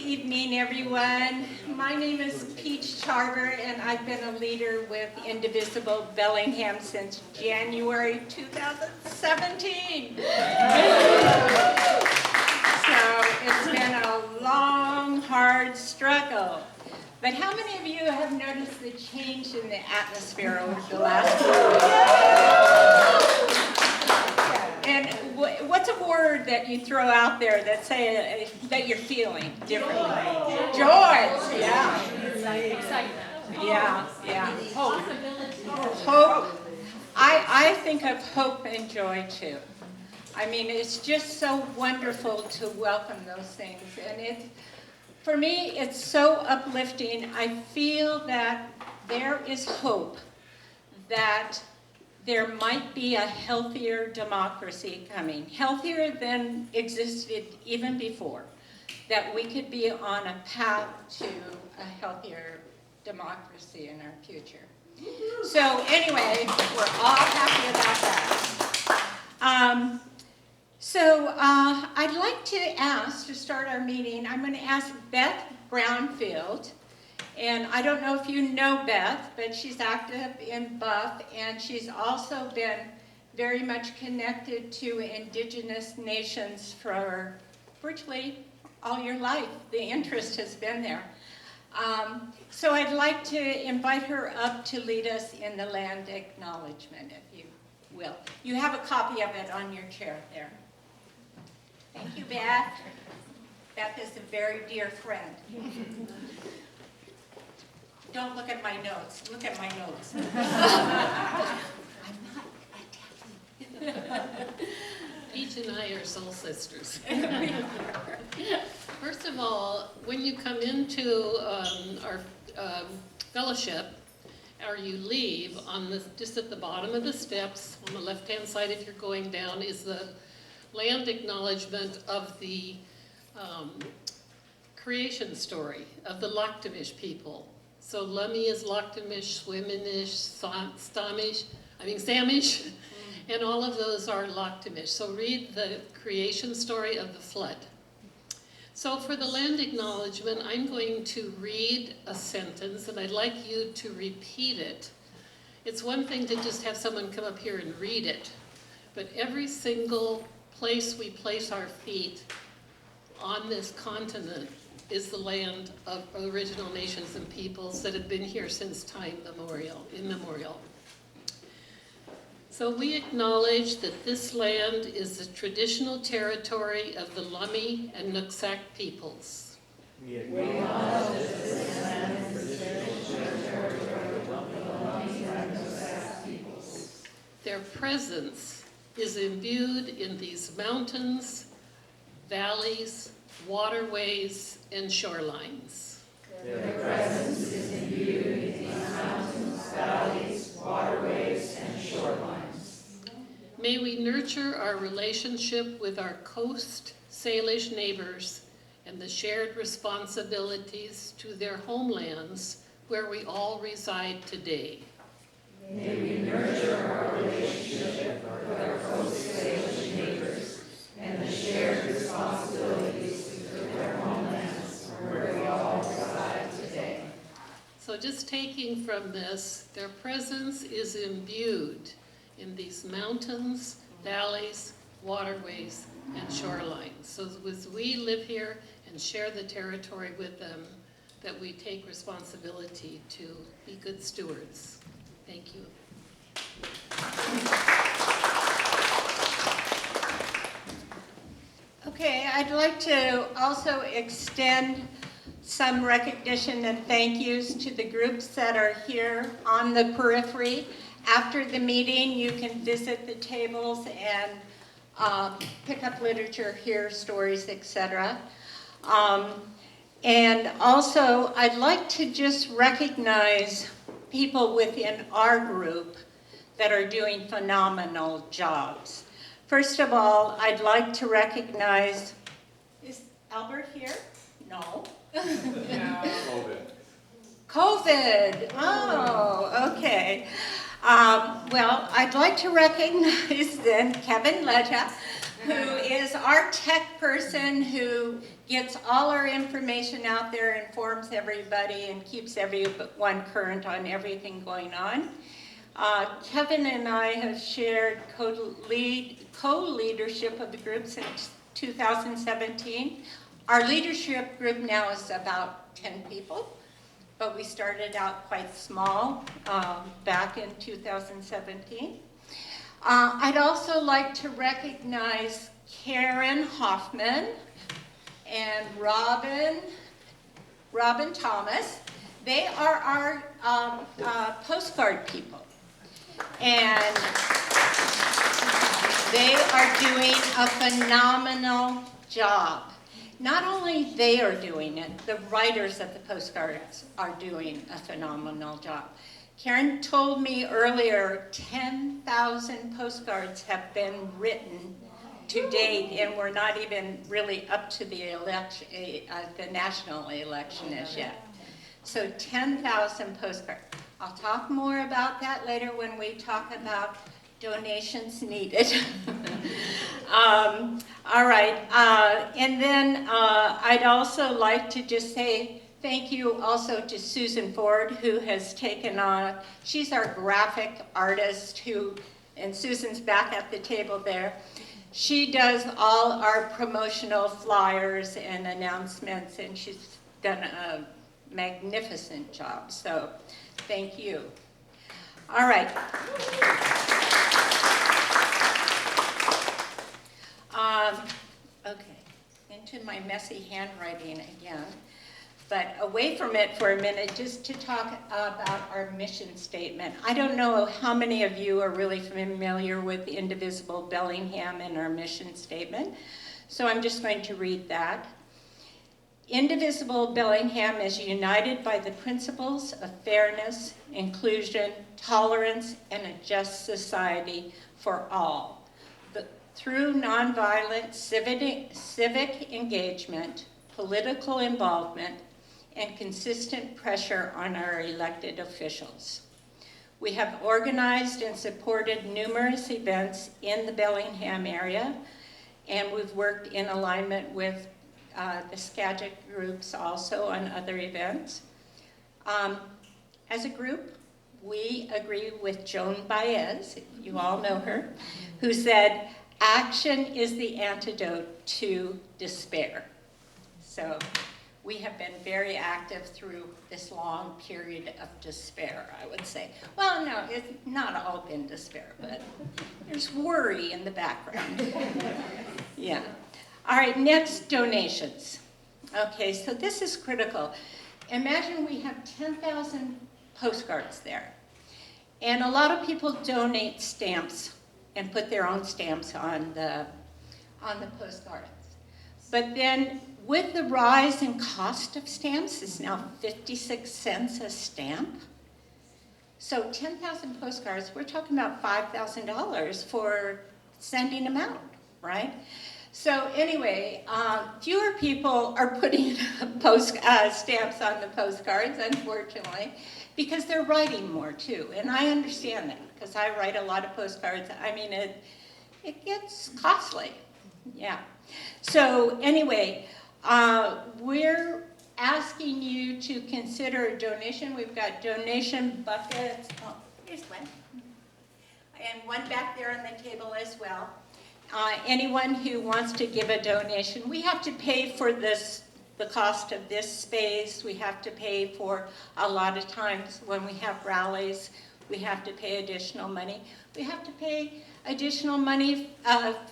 evening, everyone. My name is Peach Tarver, and I've been a leader with Indivisible Bellingham since January 2017. So it's been a long, hard struggle. But how many of you have noticed the change in the atmosphere over the last few weeks? And what's a word that you throw out there that say that you're feeling differently? Joy. Yeah. Excitement. Yeah. Hope. Hope. I think of hope and joy too. I mean, it's just so wonderful to welcome those things, and for me, it's so uplifting. I feel that there is hope that there might be a healthier democracy coming, healthier than existed even before, that we could be on a path to a healthier democracy in our future. So anyway, we're all happy about that. I'd like to ask, to start our meeting, I'm going to ask Beth Brownfield. And I don't know if you know Beth, but she's active in Buff, and she's also been very much connected to Indigenous nations for virtually all your life. The interest has been there. So I'd like to invite her up to lead us in the land acknowledgement, if you will. You have a copy of it on your chair there. Thank you, Beth. Beth is a very dear friend. Don't look at my notes. Look at my notes. I'm not attacking. Peach and I are soul sisters. First of all, when you come into our fellowship, or you leave, just at the bottom of the steps, on the left-hand side if you're going down, is the land acknowledgement of the creation story of the Lakhtamish people. So Lummi is Lakhtamish, Swiminish, Samish, and all of those are Lakhtamish. So read the creation story of the flood. So for the land acknowledgement, I'm going to read a sentence, and I'd like you to repeat it. It's one thing to just have someone come up here and read it, but every single place we place our feet on this continent is the land of original nations and peoples that have been here since time immemorial. So we acknowledge that this land is the traditional territory of the Lummi and Nooksack peoples. We acknowledge that this land is the traditional territory of the Lummi and Nooksack peoples. Their presence is imbued in these mountains, valleys, waterways, and shorelines. Their presence is imbued in these mountains, valleys, waterways, and shorelines. May we nurture our relationship with our Coast Salish neighbors and the shared responsibilities to their homelands where we all reside today. May we nurture our relationship with our Coast Salish neighbors and the shared responsibilities to their homelands where we all reside today. So just taking from this, their presence is imbued in these mountains, valleys, waterways, and shorelines. So as we live here and share the territory with them, that we take responsibility to be good stewards. Thank you. Okay, I'd like to also extend some recognition and thank yous to the groups that are here on the periphery. After the meeting, you can visit the tables and pick up literature, hear stories, etc. And also, I'd like to just recognize people within our group that are doing phenomenal jobs. First of all, I'd like to recognize, is Albert here? No. COVID. Oh, okay. Well, I'd like to recognize then Kevin Ledja, who is our tech person who gets all our information out there, informs everybody, and keeps everyone current on everything going on. Kevin and I have shared co-leadership of the group since 2017. Our leadership group now is about 10 people, but we started out quite small back in 2017. I'd also like to recognize Karen Hoffman and Robin Thomas. They are our postcard people. And they are doing a phenomenal job. Not only they are doing it, the writers of the postcards are doing a phenomenal job. Karen told me earlier 10,000 postcards have been written to date, and we're not even really up to the election, the national election as yet. So 10,000 postcards. I'll talk more about that later when we talk about donations needed. All right, and then I'd also like to just say thank you also to Susan Ford, who has taken on, she's our graphic artist and Susan's back at the table there. She does all our promotional flyers and announcements, and she's done a magnificent job, so thank you. All right. Okay, into my messy handwriting again, but away from it for a minute just to talk about our mission statement. I don't know how many of you are really familiar with Indivisible Bellingham and our mission statement, so I'm just going to read that. Indivisible Bellingham is united by the principles of fairness, inclusion, tolerance, and a just society for all. Through nonviolent civic engagement, political involvement, and consistent pressure on our elected officials. We have organized and supported numerous events in the Bellingham area, and we've worked in alignment with the Skagit groups also on other events. As a group, we agree with Joan Baez, you all know her, who said, "Action is the antidote to despair." So we have been very active through this long period of despair, I would say. Well, no, it's not all been despair, but there's worry in the background. Yeah. All right, next, donations. Okay, so this is critical. Imagine we have 10,000 postcards there. And a lot of people donate stamps and put their own stamps on the postcards. But then with the rise in cost of stamps, it's now 56 cents a stamp. So 10,000 postcards, we're talking about $5,000 for sending them out, right? So anyway, fewer people are putting stamps on the postcards, unfortunately, because they're writing more too. And I understand that, because I write a lot of postcards. I mean, it gets costly, yeah. So anyway, we're asking you to consider a donation. We've got donation buckets. Oh, here's one. And one back there on the table as well. Anyone who wants to give a donation, we have to pay for this, the cost of this space. We have to pay for, a lot of times when we have rallies, we have to pay additional money. We have to pay additional money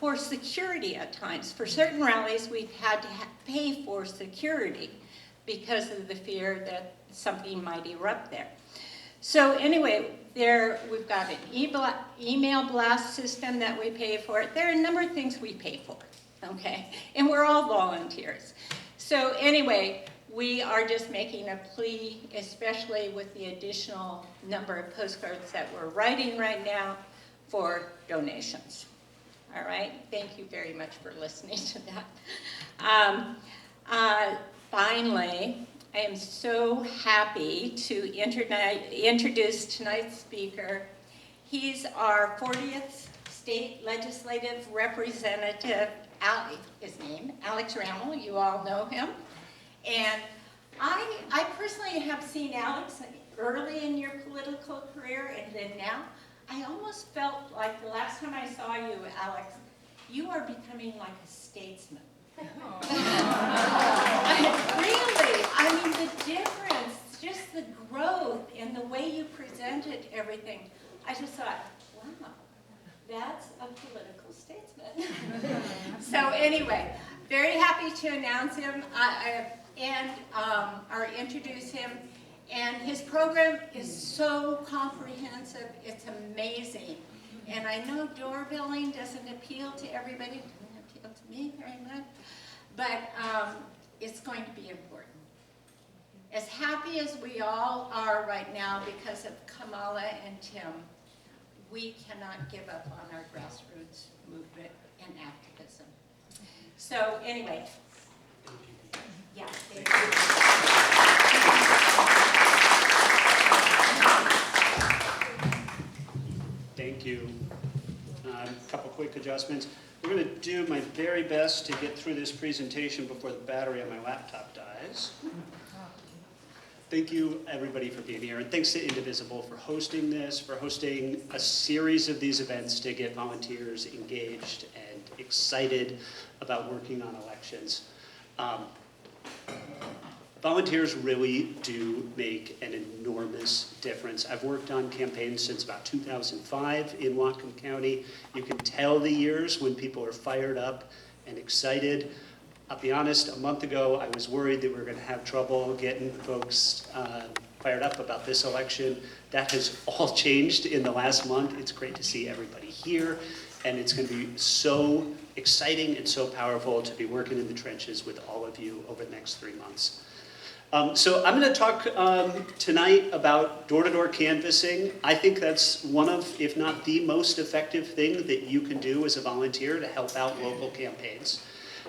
for security at times. For certain rallies, we've had to pay for security because of the fear that something might erupt there. So anyway, we've got an email blast system that we pay for. There are a number of things we pay for, okay? And we're all volunteers. So anyway, we are just making a plea, especially with the additional number of postcards that we're writing right now, for donations. All right, thank you very much for listening to that. Finally, I am so happy to introduce tonight's speaker. He's our 40th State Legislative Representative, his name, Alex Ramel, you all know him. And I personally have seen Alex early in your political career, and then now, I almost felt like the last time I saw you, Alex, you are becoming like a statesman. Really, I mean the difference, just the growth in the way you presented everything. I just thought, wow, that's a political statesman. So anyway, very happy to announce him or introduce him. And his program is so comprehensive, it's amazing. And I know doorbelling doesn't appeal to everybody, it doesn't appeal to me very much, but it's going to be important. As happy as we all are right now because of Kamala and Tim, we cannot give up on our grassroots movement and activism. So anyway, yeah, thank you. Thank you. A couple quick adjustments. We're going to do my very best to get through this presentation before the battery on my laptop dies. Thank you, everybody, for being here. And thanks to Indivisible for hosting this, for hosting a series of these events to get volunteers engaged and excited about working on elections. Volunteers really do make an enormous difference. I've worked on campaigns since about 2005 in Whatcom County. You can tell the years when people are fired up and excited. I'll be honest, a month ago I was worried that we were going to have trouble getting folks fired up about this election. That has all changed in the last month. It's great to see everybody here, and it's going to be so exciting and so powerful to be working in the trenches with all of you over the next 3 months. So I'm going to talk tonight about door-to-door canvassing. I think that's one of, if not the most effective thing that you can do as a volunteer to help out local campaigns.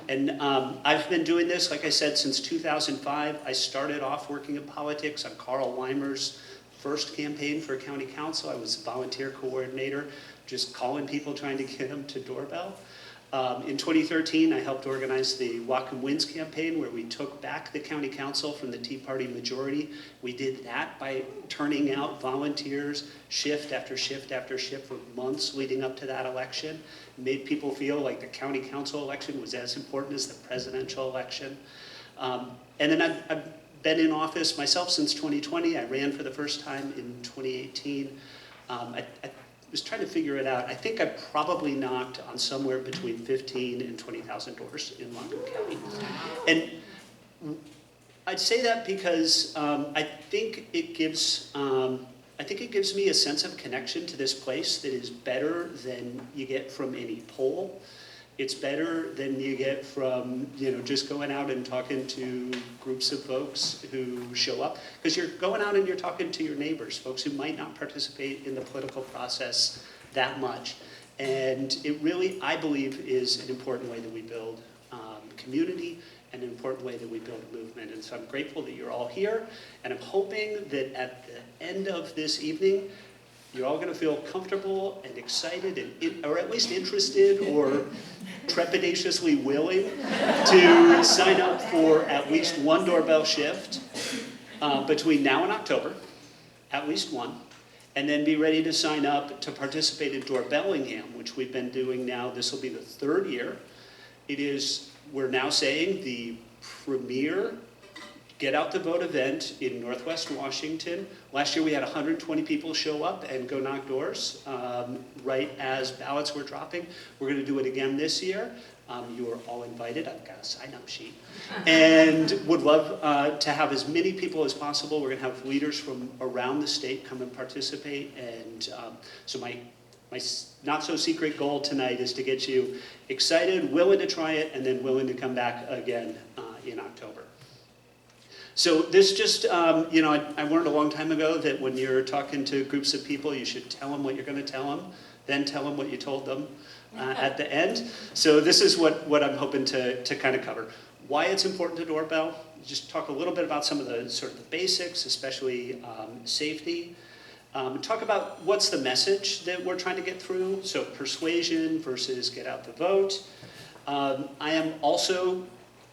And I've been doing this, like I said, since 2005. I started off working in politics on Carl Weimer's first campaign for county council. I was a volunteer coordinator, just calling people, trying to get them to doorbell. In 2013, I helped organize the Whatcom Wins campaign, where we took back the county council from the Tea Party majority. We did that by turning out volunteers shift after shift after shift for months leading up to that election. It made people feel like the county council election was as important as the presidential election. And then I've been in office myself since 2020. I ran for the first time in 2018. I was trying to figure it out. I think I probably knocked on somewhere between 15 and 20,000 doors in Whatcom County. And I'd say that because I think it gives me a sense of connection to this place that is better than you get from any poll. It's better than you get from, just going out and talking to groups of folks who show up. Because you're going out and you're talking to your neighbors, folks who might not participate in the political process that much. And it really, I believe, is an important way that we build community and an important way that we build a movement. And so I'm grateful that you're all here. And I'm hoping that at the end of this evening, you're all going to feel comfortable and excited, or at least interested or trepidatiously willing to sign up for at least one doorbell shift between now and October, at least one, and then be ready to sign up to participate in Bellingham, which we've been doing now. This will be the 3rd year. It is, we're now saying, the premier Get Out the Vote event in Northwest Washington. Last year we had 120 people show up and go knock doors right as ballots were dropping. We're going to do it again this year. You are all invited. I've got a sign-up sheet. And would love to have as many people as possible. We're going to have leaders from around the state come and participate. And so my not-so-secret goal tonight is to get you excited, willing to try it, and then willing to come back again in October. So this just, I learned a long time ago that when you're talking to groups of people, you should tell them what you're going to tell them, then tell them what you told them at the end. So this is what I'm hoping to kind of cover. Why it's important to doorbell, just talk a little bit about some of the sort of the basics, especially safety. Talk about what's the message that we're trying to get through, so persuasion versus get out the vote. I am also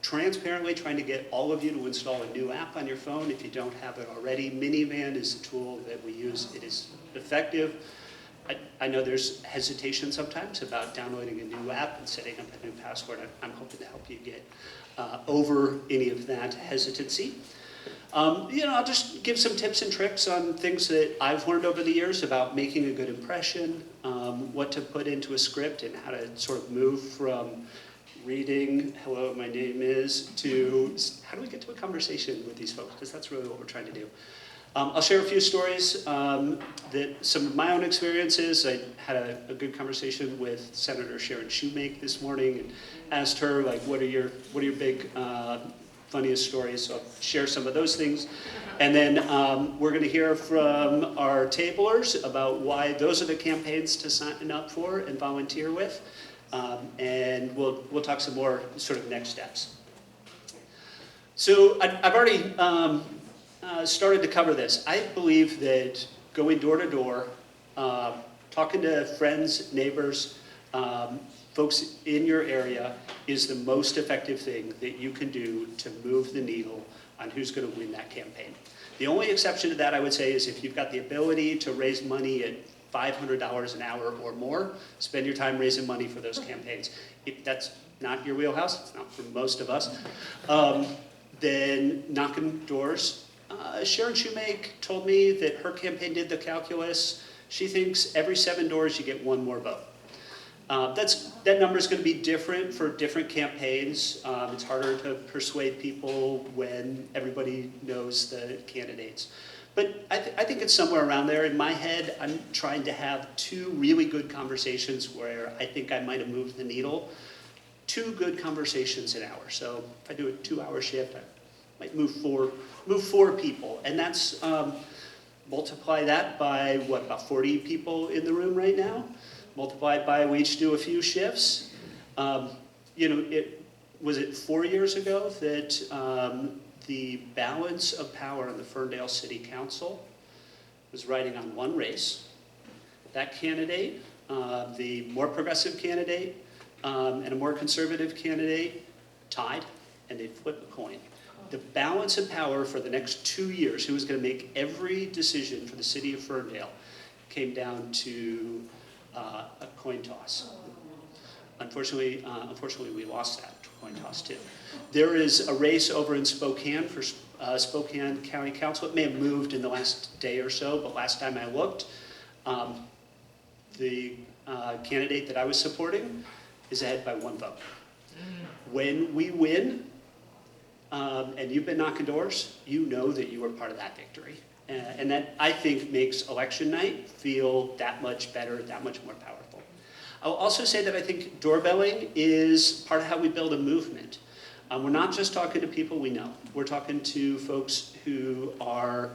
transparently trying to get all of you to install a new app on your phone if you don't have it already. Minivan is a tool that we use. It is effective. I know there's hesitation sometimes about downloading a new app and setting up a new password. I'm hoping to help you get over any of that hesitancy. I'll just give some tips and tricks on things that I've learned over the years about making a good impression, what to put into a script, and how to sort of move from reading, hello, my name is, to how do we get to a conversation with these folks, because that's really what we're trying to do. I'll share a few stories, that some of my own experiences. I had a good conversation with Senator Sharon Shoemake this morning and asked her, like, what are your big, funniest stories? So I'll share some of those things. And then we're going to hear from our tablers about why those are the campaigns to sign up for and volunteer with. And we'll talk some more sort of next steps. So I've already started to cover this. I believe that going door to door, talking to friends, neighbors, folks in your area is the most effective thing that you can do to move the needle on who's going to win that campaign. The only exception to that, I would say, is if you've got the ability to raise money at $500 an hour or more, spend your time raising money for those campaigns. If that's not your wheelhouse, it's not for most of us, then knocking doors. Sharon Shoemake told me that her campaign did the calculus. She thinks every 7 doors you get 1 more vote. That number is going to be different for different campaigns. It's harder to persuade people when everybody knows the candidates. But I think it's somewhere around there. In my head, I'm trying to have 2 really good conversations where I think I might have moved the needle. 2 good conversations an hour. So if I do a 2-hour shift, I might move 4 people. And that's, multiply that by, what, about 40 people in the room right now? Multiplied by, we each do a few shifts. Was it 4 years ago that the balance of power in the Ferndale City Council was riding on 1 race. That candidate, the more progressive candidate, and a more conservative candidate tied, and they flipped a coin. The balance of power for the next 2 years, who was going to make every decision for the city of Ferndale, came down to a coin toss. Unfortunately, we lost that coin toss too. There is a race over in Spokane for Spokane County Council. It may have moved in the last day or so, but last time I looked, the candidate that I was supporting is ahead by 1 vote. When we win, and you've been knocking doors, you know that you were part of that victory. And that, I think, makes election night feel that much better, that much more powerful. I'll also say that I think doorbelling is part of how we build a movement. We're not just talking to people we know. We're talking to folks who are,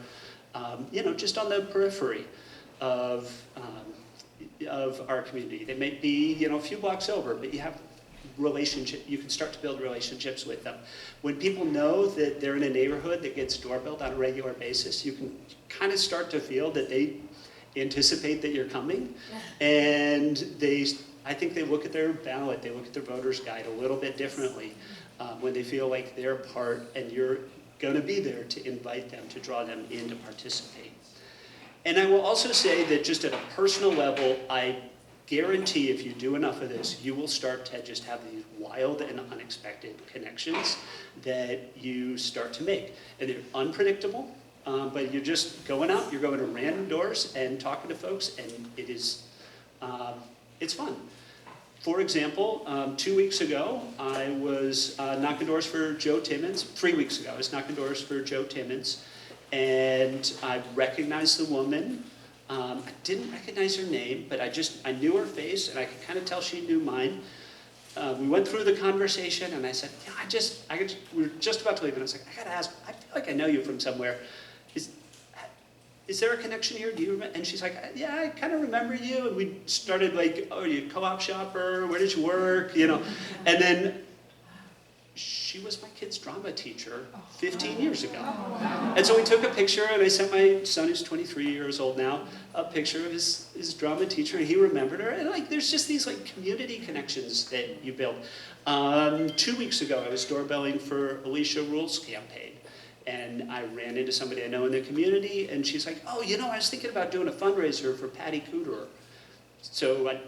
just on the periphery of our community. They may be, a few blocks over, but you have you can start to build relationships with them. When people know that they're in a neighborhood that gets doorbelled on a regular basis, you can kind of start to feel that they anticipate that you're coming. And I think they look at their ballot, they look at their voter's guide a little bit differently when they feel like they're part and you're going to be there to invite them, to draw them in to participate. And I will also say that just at a personal level, I guarantee if you do enough of this, you will start to just have these wild and unexpected connections that you start to make. And they're unpredictable, but you're just going out, you're going to random doors and talking to folks, and it's fun. For example, 2 weeks ago, I was knocking doors for Joe Timmons. 3 weeks ago, I was knocking doors for Joe Timmons, and I recognized the woman. I didn't recognize her name, but I knew her face, and I could kind of tell she knew mine. We went through the conversation, and I said, we were just about to leave, and I was like, I gotta ask, I feel like I know you from somewhere. Is there a connection here? Do you remember? And she's like, yeah, I kind of remember you. And we started like, oh, are you a co-op shopper? Where did you work? And then she she was my kid's drama teacher 15 years ago. And so we took a picture, and I sent my son, who's 23 years old now, a picture of his drama teacher, and he remembered her. And like, there's just these like community connections that you build. 2 weeks ago, I was doorbelling for Alicia Rule's campaign. And I ran into somebody I know in the community, and she's like, oh, you know, I was thinking about doing a fundraiser for Patty Cooter. So I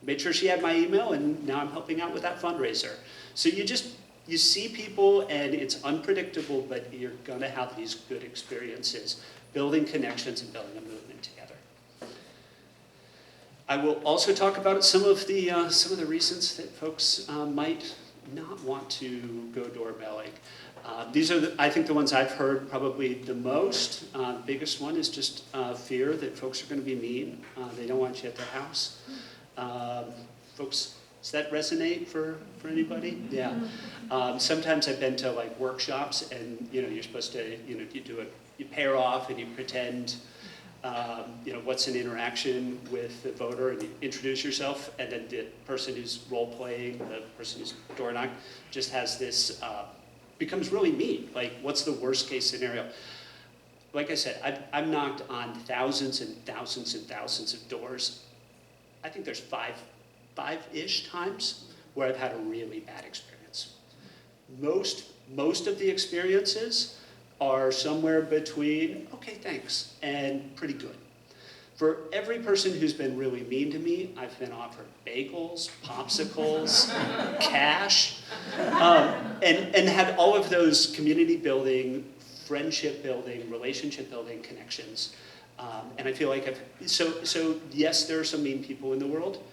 made sure she had my email, and now I'm helping out with that fundraiser. So you see people, and it's unpredictable, but you're gonna have these good experiences, building connections and building a movement together. I will also talk about some of the reasons that folks might not want to go doorbelling. These are, I think, the ones I've heard probably the most. Biggest one is just fear that folks are going to be mean. They don't want you at their house. Folks, does that resonate for anybody? Yeah. Sometimes I've been to like workshops, and you're supposed to, you pair off and you pretend, what's an interaction with the voter, and you introduce yourself, and then the person who's role playing, the person who's door knocked, just has this. Becomes really mean. Like, what's the worst case scenario? Like I said, I've knocked on thousands and thousands and thousands of doors. I think there's five-ish times where I've had a really bad experience. Most of the experiences are somewhere between, okay, thanks, and pretty good. For every person who's been really mean to me, I've been offered bagels, popsicles, cash, and had all of those community building, friendship building, relationship building connections. And I feel like so yes, there are some mean people in the world.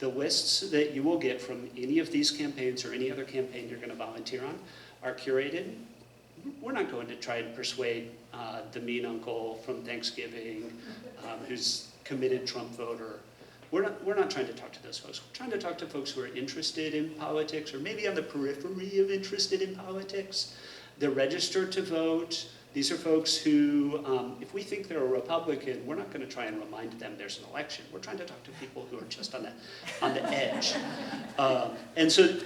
The lists that you will get from any of these campaigns or any other campaign you're going to volunteer on are curated. We're not going to try and persuade the mean uncle from Thanksgiving who's committed Trump voter. We're not trying to talk to those folks. We're trying to talk to folks who are interested in politics, or maybe on the periphery of interested in politics. They're registered to vote. These are folks who, if we think they're a Republican, we're not going to try and remind them there's an election. We're trying to talk to people who are just on the edge. And so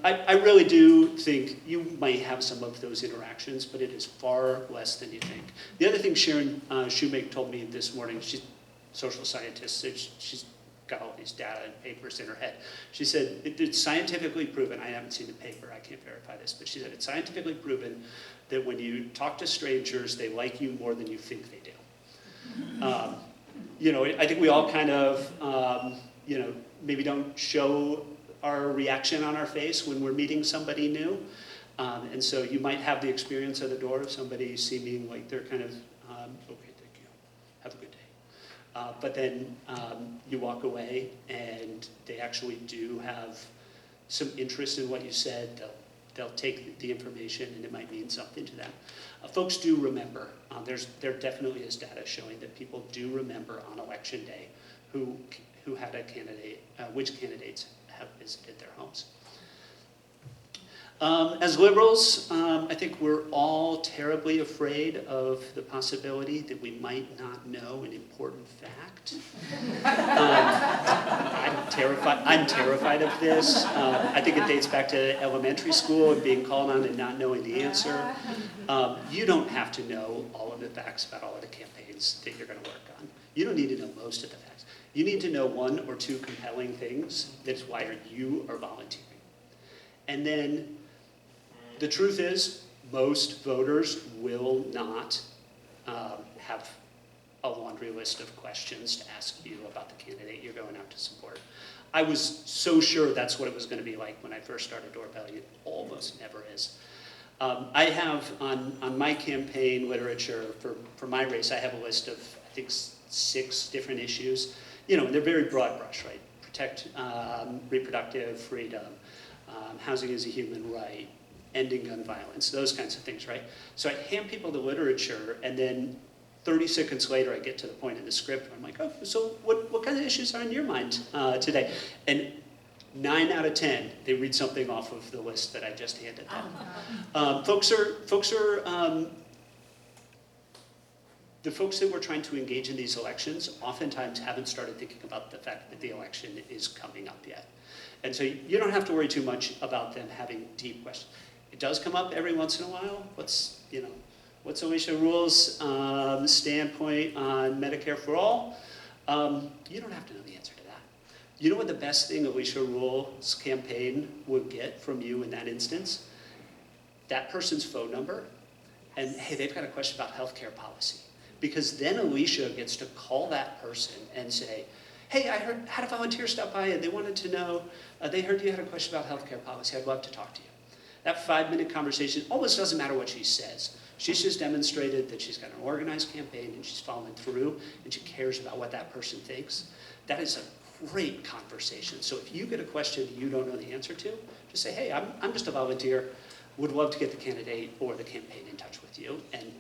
I really do think you might have some of those interactions, but it is far less than you think. The other thing Sharon Shoemake told me this morning, she's a social scientist, so she's got all these data and papers in her head. She said, it's scientifically proven, I haven't seen the paper, I can't verify this, but she said it's scientifically proven that when you talk to strangers, they like you more than you think they do. I think we all kind of, maybe don't show our reaction on our face when we're meeting somebody new. And so you might have the experience at the door of somebody seeming like they're kind of, okay, thank you, have a good day. But then you walk away, and they actually do have some interest in what you said. They'll take the information, and it might mean something to them. Folks do remember. There definitely is data showing that people do remember on election day who had a candidate, which candidates have visited their homes. As liberals, I think we're all terribly afraid of the possibility that we might not know an important fact. I'm terrified of this. I think it dates back to elementary school and being called on and not knowing the answer. You don't have to know all of the facts about all of the campaigns that you're going to work on. You don't need to know most of the facts. You need to know one or two compelling things that's why you are volunteering. And then the truth is, most voters will not have a laundry list of questions to ask you about the candidate you're going out to support. I was so sure that's what it was going to be like when I first started doorbelling. It almost never is. I have on my campaign literature for my race, I have a list of, I think, 6 different issues. And they're very broad brush, right? Protect reproductive freedom, housing is a human right, ending gun violence, those kinds of things, right? So I hand people the literature, and then 30 seconds later, I get to the point in the script where I'm like, oh, so what kind of issues are on your mind today? And 9 out of 10, they read something off of the list that I just handed them. The folks that we're trying to engage in these elections oftentimes haven't started thinking about the fact that the election is coming up yet. And so you don't have to worry too much about them having deep questions. It does come up every once in a while. What's Alicia Rule's standpoint on Medicare for all? You don't have to know the answer to that. You know what the best thing Alicia Rule's campaign would get from you in that instance? That person's phone number, and hey, they've got a question about healthcare policy. Because then Alicia gets to call that person and say, hey, I had a volunteer stop by and they wanted to know, they heard you had a question about healthcare policy. I'd love to talk to you. That 5-minute conversation almost doesn't matter what she says. She's just demonstrated that she's got an organized campaign and she's following through and she cares about what that person thinks. That is a great conversation. So if you get a question you don't know the answer to, just say, hey, I'm just a volunteer. Would love to get the candidate or the campaign in touch with you, and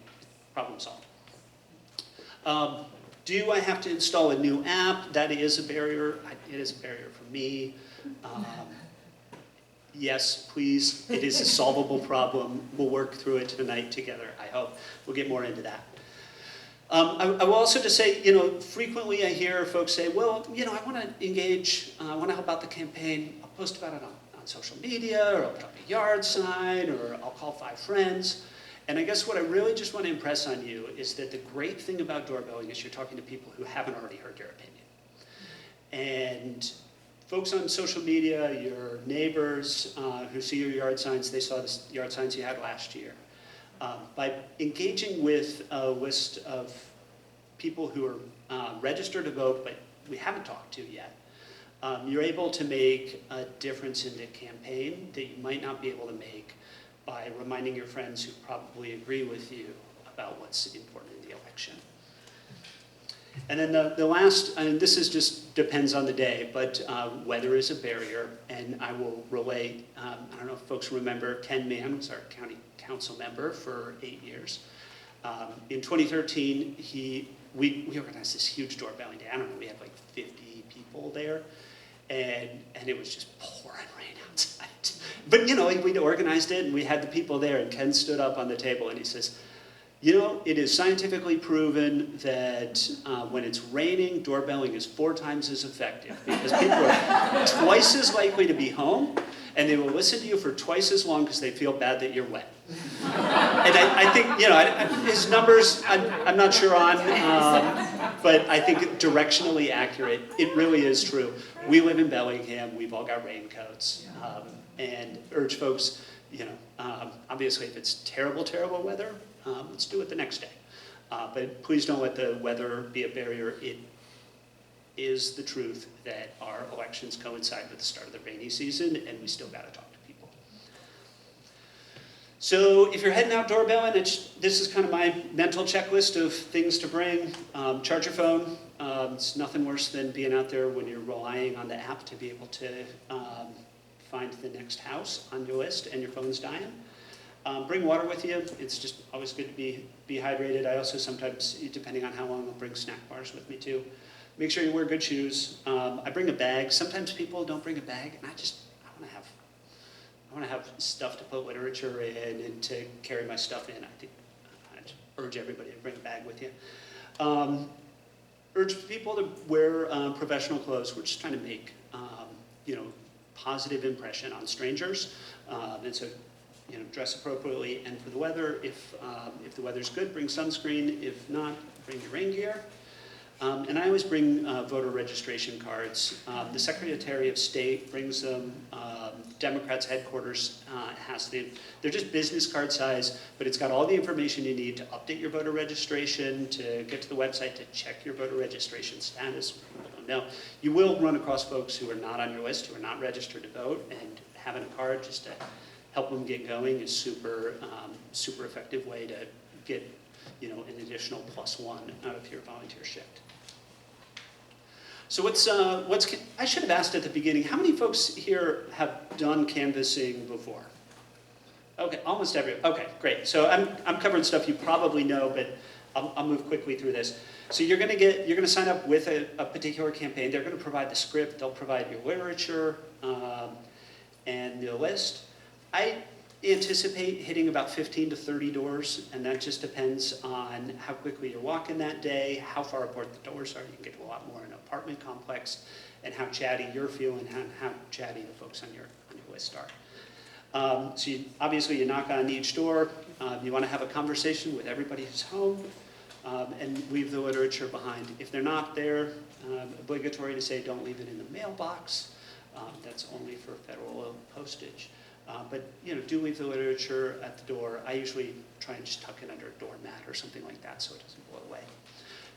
problem solved. Do I have to install a new app? That is a barrier. It is a barrier for me. Yes, please. It is a solvable problem. We'll work through it tonight together, I hope. We'll get more into that. I will also just say, frequently I hear folks say, well, I want to engage, I want to help out the campaign. I'll post about it on social media, or I'll put up a yard sign, or I'll call 5 friends. And I guess what I really just want to impress on you is that the great thing about doorbelling is you're talking to people who haven't already heard your opinion. And folks on social media, your neighbors who see your yard signs, they saw the yard signs you had last year. By engaging with a list of people who are registered to vote, but we haven't talked to yet, you're able to make a difference in the campaign that you might not be able to make by reminding your friends who probably agree with you about what's important in the election. And then the last, and this is just depends on the day, but weather is a barrier, and I will relate, I don't know if folks remember, Ken Mann was our county council member for 8 years. In 2013, we organized this huge doorbelling day. I don't know, we had like 50 people there, and it was just pouring rain outside. But we'd organized it, and we had the people there, and Ken stood up on the table, and he says, it is scientifically proven that when it's raining, doorbelling is 4 times as effective because people are twice as likely to be home, and they will listen to you for twice as long because they feel bad that you're wet. And I think, his numbers, I'm not sure on, but I think directionally accurate. It really is true. We live in Bellingham. We've all got raincoats, and urge folks, obviously if it's terrible, terrible weather, let's do it the next day. But please don't let the weather be a barrier. It is the truth that our elections coincide with the start of the rainy season, and we still got to talk to people. So if you're heading out doorbelling, this is kind of my mental checklist of things to bring. Charge your phone. It's nothing worse than being out there when you're relying on the app to be able to find the next house on your list and your phone's dying. Bring water with you. It's just always good to be hydrated. I also sometimes, depending on how long, I'll bring snack bars with me too. Make sure you wear good shoes. I bring a bag. Sometimes people don't bring a bag, and I want to have stuff to put literature in and to carry my stuff in. I think I'd urge everybody to bring a bag with you. Urge people to wear professional clothes. We're just trying to make positive impression on strangers, and so dress appropriately. And for the weather, if the weather's good, bring sunscreen. If not, bring your rain gear. And I always bring voter registration cards. The Secretary of State brings them. Democrats' headquarters has them. They're just business card size, but it's got all the information you need to update your voter registration, to get to the website to check your voter registration status. Now, you will run across folks who are not on your list, who are not registered to vote, and having a card just to help them get going is super effective way to get an additional +1 out of your volunteer shift. So I should have asked at the beginning, how many folks here have done canvassing before? Okay, almost everyone. Okay, great. So I'm covering stuff you probably know, but I'll move quickly through this. So you're going to sign up with a particular campaign. They're going to provide the script. They'll provide your literature and the list. I anticipate hitting about 15 to 30 doors, and that just depends on how quickly you're walking that day, how far apart the doors are. You can get to a lot more in an apartment complex, and how chatty you're feeling, and how chatty the folks on your list are. Obviously you knock on each door. You want to have a conversation with everybody who's home, and leave the literature behind. If they're not there, obligatory to say don't leave it in the mailbox. That's only for federal postage. But do leave the literature at the door. I usually try and just tuck it under a doormat or something like that so it doesn't blow away.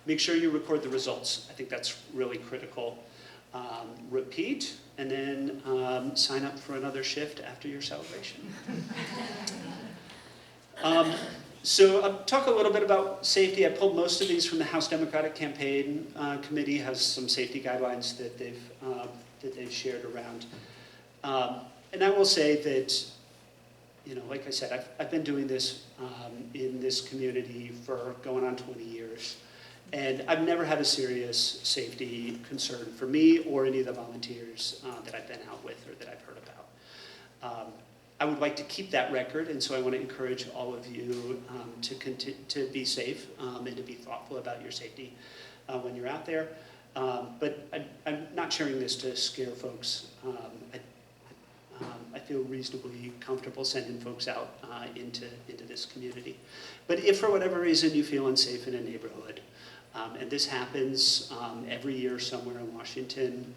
Make sure you record the results. I think that's really critical. Repeat, and then sign up for another shift after your celebration. So I'll talk a little bit about safety. I pulled most of these from the House Democratic Campaign Committee. Has some safety guidelines that they've shared around. And I will say that, like I said, I've been doing this in this community for going on 20 years. And I've never had a serious safety concern for me or any of the volunteers that I've been out with or that I've heard about. I would like to keep that record, and so I want to encourage all of you to be safe and to be thoughtful about your safety when you're out there. But I'm not sharing this to scare folks. I feel reasonably comfortable sending folks out into this community. But if for whatever reason you feel unsafe in a neighborhood, and this happens every year somewhere in Washington,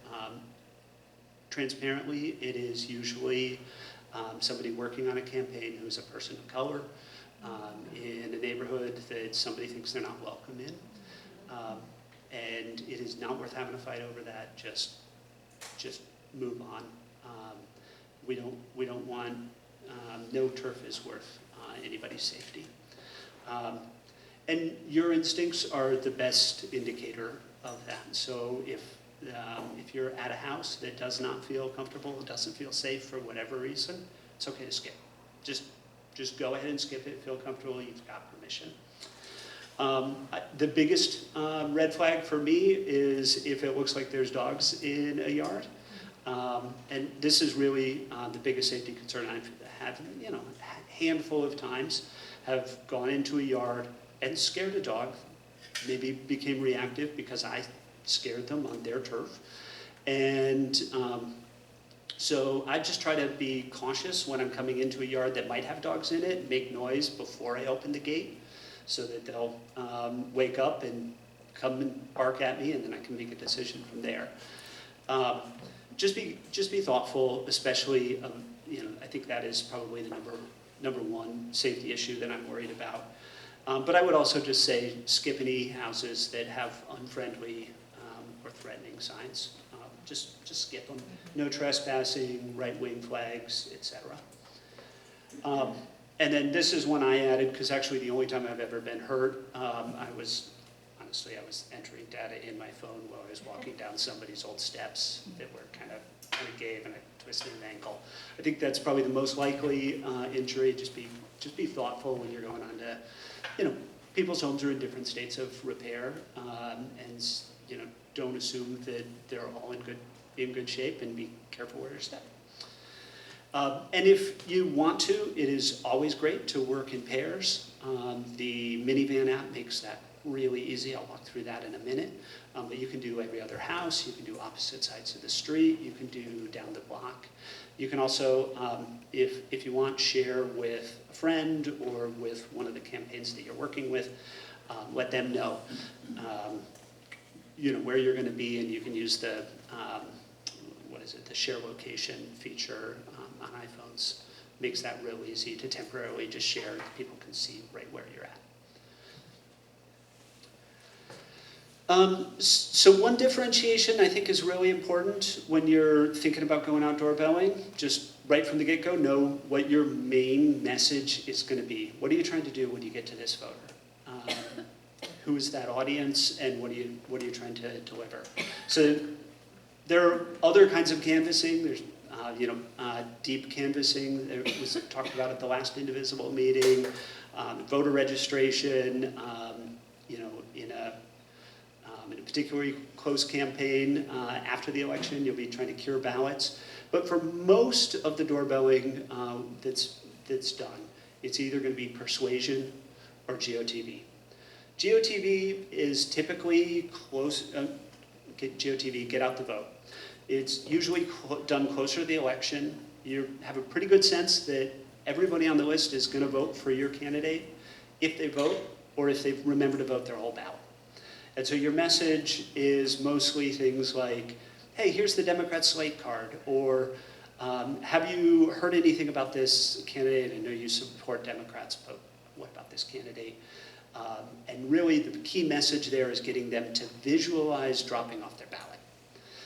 transparently, it is usually somebody working on a campaign who's a person of color in a neighborhood that somebody thinks they're not welcome in. And it is not worth having a fight over that. Just move on. We don't want, no turf is worth anybody's safety. And your instincts are the best indicator of that. So if you're at a house that does not feel comfortable, doesn't feel safe for whatever reason, it's okay to skip. Just go ahead and skip it, feel comfortable, you've got permission. The biggest red flag for me is if it looks like there's dogs in a yard. And this is really the biggest safety concern I've had, a handful of times have gone into a yard and scared a dog, maybe became reactive because I scared them on their turf. And so I just try to be cautious when I'm coming into a yard that might have dogs in it, make noise before I open the gate so that they'll wake up and come and bark at me, and then I can make a decision from there. Just be thoughtful, especially, I think that is probably the number one safety issue that I'm worried about. But I would also just say skip any houses that have unfriendly or threatening signs. Just skip them. No trespassing, right-wing flags, etc. And then this is one I added because actually the only time I've ever been hurt, I was entering data in my phone while I was walking down somebody's old steps that were kind of gave and I twisted an ankle. I think that's probably the most likely injury. Just be thoughtful when you're going on to, people's homes are in different states of repair, and don't assume that they're all in good shape, and be careful where you step. And if you want to, it is always great to work in pairs. The minivan app makes that really easy. I'll walk through that in a minute. But you can do every other house. You can do opposite sides of the street. You can do down the block. You can also, if you want, share with a friend or with one of the campaigns that you're working with. Let them know, where you're going to be, and you can use the the share location feature on iPhones. Makes that real easy to temporarily just share. People can see right where you're at. So one differentiation I think is really important when you're thinking about going out doorbelling. Just right from the get-go, know what your main message is going to be. What are you trying to do when you get to this voter? Who is that audience, and what are you trying to deliver? So there are other kinds of canvassing. There's deep canvassing. It was talked about at the last Indivisible meeting. Voter registration. In a particularly close campaign after the election, you'll be trying to cure ballots. But for most of the doorbelling that's done, it's either going to be persuasion or GOTV. GOTV is typically close. GOTV, get out the vote. It's usually done closer to the election. you have a pretty good sense that everybody on the list is going to vote for your candidate if they vote or if they remember to vote their whole ballot. And so your message is mostly things like, hey, here's the Democrat slate card, or have you heard anything about this candidate? I know you support Democrats, but what about this candidate? And really the key message there is getting them to visualize dropping off their ballot.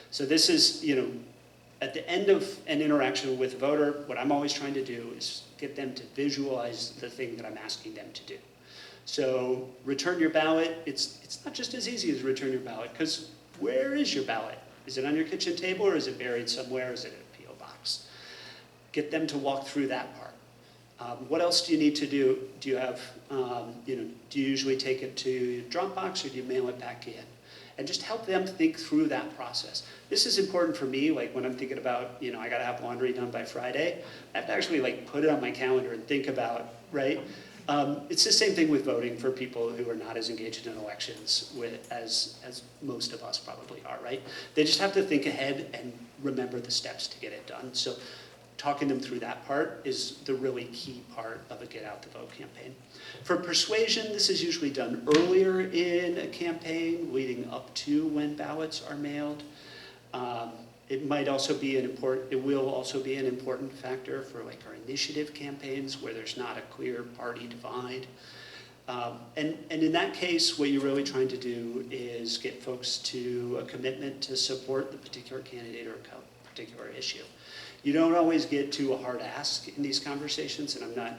So this is, at the end of an interaction with a voter, what I'm always trying to do is get them to visualize the thing that I'm asking them to do. So return your ballot, it's not just as easy as return your ballot, because where is your ballot? Is it on your kitchen table, or is it buried somewhere? Is it in a P.O. box? Get them to walk through that part. What else do you need to do? Do you have, do you usually take it to your drop box, or do you mail it back in? And just help them think through that process. This is important for me, like when I'm thinking about, I gotta have laundry done by Friday, I have to actually put it on my calendar and think about, right? It's the same thing with voting for people who are not as engaged in elections as most of us probably are, right? They just have to think ahead and remember the steps to get it done. So talking them through that part is the really key part of a Get Out the Vote campaign. For persuasion, this is usually done earlier in a campaign, leading up to when ballots are mailed. It will also be an important factor for our initiative campaigns where there's not a clear party divide. And in that case, what you're really trying to do is get folks to a commitment to support the particular candidate or particular issue. You don't always get to a hard ask in these conversations, and I'm not,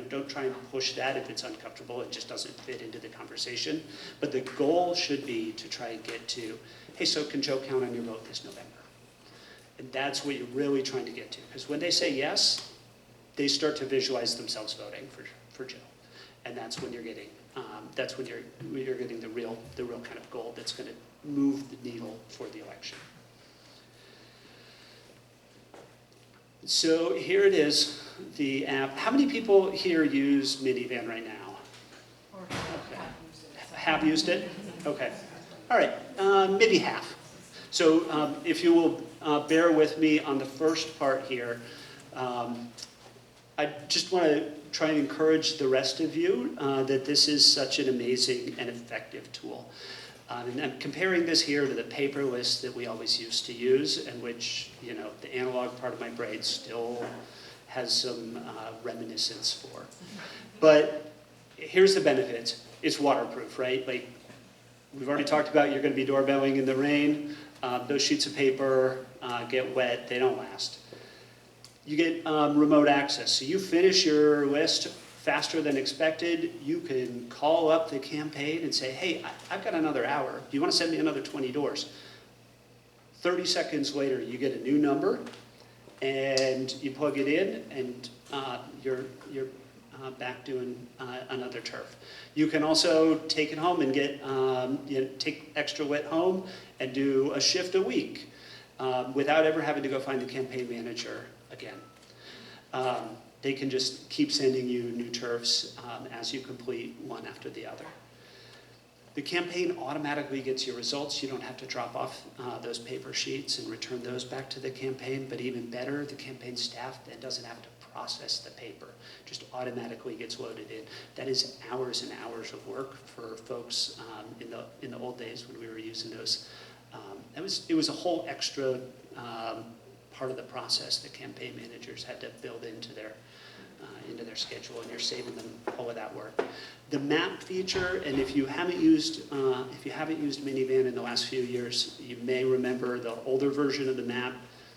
don't try and push that if it's uncomfortable, it just doesn't fit into the conversation. But the goal should be to try and get to, hey, so can Joe count on your vote this November? And that's what you're really trying to get to. Because when they say yes, they start to visualize themselves voting for Joe. And that's when you're getting, you're getting the real kind of goal that's going to move the needle for the election. So here it is, the app. How many people here use Minivan right now? Okay. Have used it? Okay. All right, maybe half. So if you will bear with me on the first part here, I just want to try and encourage the rest of you that this is such an amazing and effective tool. And I'm comparing this here to the paper list that we always used to use, and which, the analog part of my brain still has some reminiscence for. But here's the benefits. It's waterproof, right? We've already talked about you're going to be doorbelling in the rain. Those sheets of paper get wet. They don't last. You get remote access. So you finish your list faster than expected. You can call up the campaign and say, hey, I've got another hour. Do you want to send me another 20 doors? 30 seconds later, you get a new number, and you plug it in, and you're back doing another turf. You can also take it home and get take extra lit home and do a shift a week without ever having to go find the campaign manager again. They can just keep sending you new turfs as you complete one after the other. The campaign automatically gets your results. You don't have to drop off those paper sheets and return those back to the campaign, but even better, the campaign staff then doesn't have to process the paper. Just automatically gets loaded in. That is hours and hours of work for folks in the old days when we were using those. It was a whole extra part of the process that campaign managers had to build into their schedule, and you're saving them all of that work. The map feature, and if you haven't used Minivan in the last few years, you may remember the older version of the map.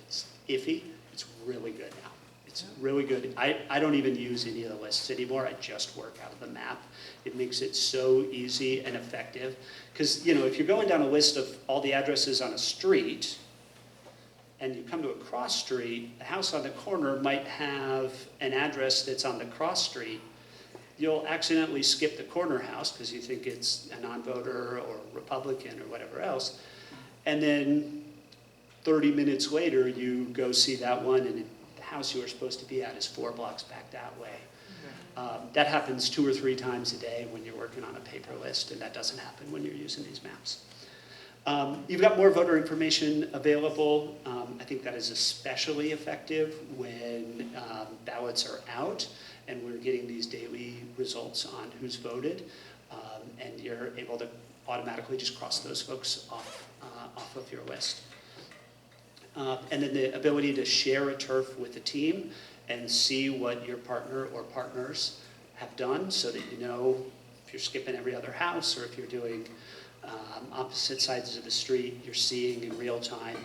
It's iffy. It's really good now. It's really good. I don't even use any of the lists anymore. I just work out of the map. It makes it so easy and effective. Because if you're going down a list of all the addresses on a street, and you come to a cross street, the house on the corner might have an address that's on the cross street. You'll accidentally skip the corner house because you think it's a non-voter or Republican or whatever else. And then 30 minutes later, you go see that one, and the house you were supposed to be at is 4 blocks back that way. That happens 2 or 3 times a day when you're working on a paper list, and that doesn't happen when you're using these maps. You've got more voter information available. I think that is especially effective when ballots are out and we're getting these daily results on who's voted, and you're able to automatically just cross those folks off of your list. And then the ability to share a turf with the team and see what your partner or partners have done so that you know if you're skipping every other house or if you're doing opposite sides of the street, you're seeing in real time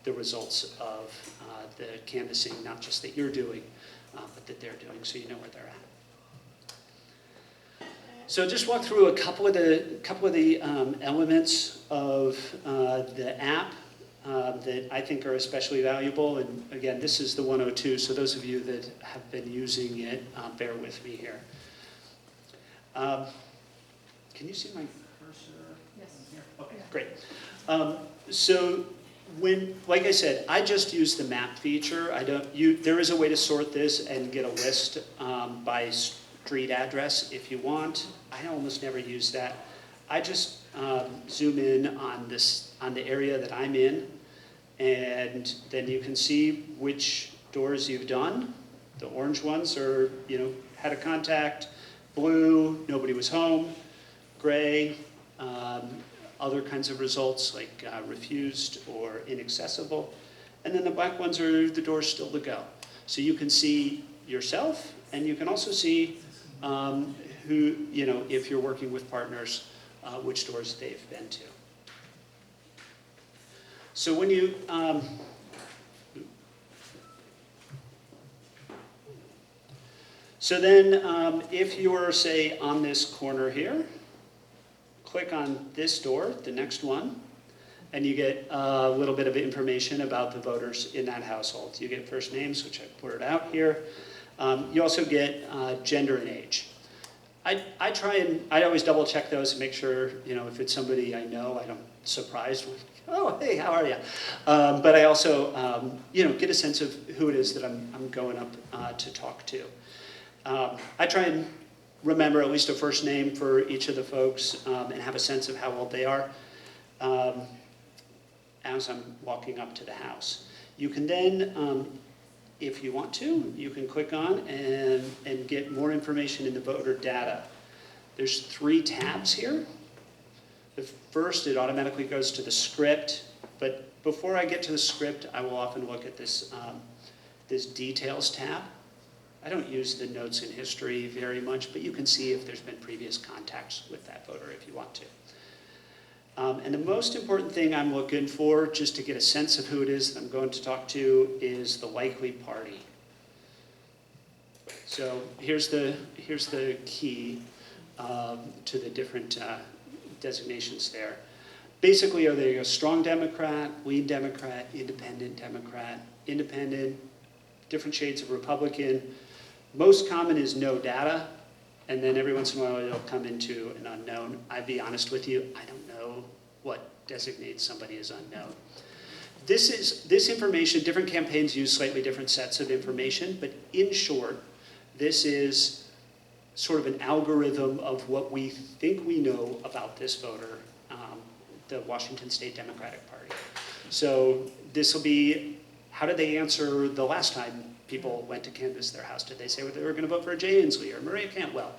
the results of the canvassing, not just that you're doing, but that they're doing, so you know where they're at. So just walk through a couple of the elements of the app that I think are especially valuable. And again, this is the 102, so those of you that have been using it, bear with me here. Can you see my cursor? Yes. Here? Okay, great. So like I said, I just use the map feature. There is a way to sort this and get a list by street address if you want. I almost never use that. I just zoom in on the area that I'm in, and then you can see which doors you've done. The orange ones are, had a contact. Blue, nobody was home. Gray, other kinds of results like refused or inaccessible. And then the black ones are the doors still to go. So you can see yourself, and you can also see who, if you're working with partners, which doors they've been to. So when you, so then if you're, say, on this corner here, click on this door, the next one, and you get a little bit of information about the voters in that household. You get first names, which I blurred out here. You also get gender and age. I always double check those and make sure, if it's somebody I know, I'm surprised with, oh, hey, how are you? But I also, get a sense of who it is that I'm going up to talk to. I try and remember at least a first name for each of the folks and have a sense of how old they are as I'm walking up to the house. You can then, if you want to, you can click on and get more information in the voter data. There's 3 tabs here. The first, it automatically goes to the script, but before I get to the script, I will often look at this, this details tab. I don't use the notes in history very much, but you can see if there's been previous contacts with that voter if you want to. And the most important thing I'm looking for, just to get a sense of who it is that I'm going to talk to, is the likely party. So here's the key to the different designations there. Basically, are they a strong Democrat, lean Democrat, independent, different shades of Republican? Most common is no data, and then every once in a while it'll come into an unknown. I'll be honest with you, I don't know what designates somebody as unknown. This information, different campaigns use slightly different sets of information, but in short, this is sort of an algorithm of what we think we know about this voter, the Washington State Democratic Party. So this will be, how did they answer the last time people went to canvass their house? Did they say they were going to vote for Jay Inslee or Maria Cantwell?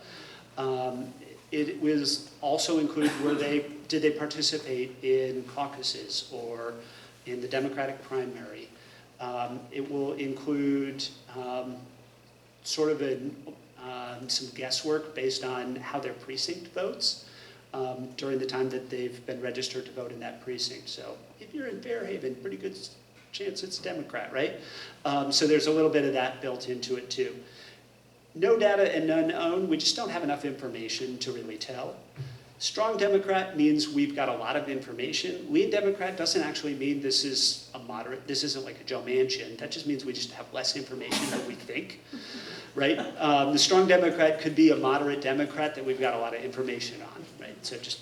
It was also included, did they participate in caucuses or in the Democratic primary? It will include sort of some guesswork based on how their precinct votes during the time that they've been registered to vote in that precinct. So if you're in Fairhaven, pretty good chance it's Democrat, right? So there's a little bit of that built into it too. No data and unknown, we just don't have enough information to really tell. Strong Democrat means we've got a lot of information. Lean Democrat doesn't actually mean this is a moderate, this isn't like a Joe Manchin. That just means we just have less information than we think, right? The strong Democrat could be a moderate Democrat that we've got a lot of information on, right? So just,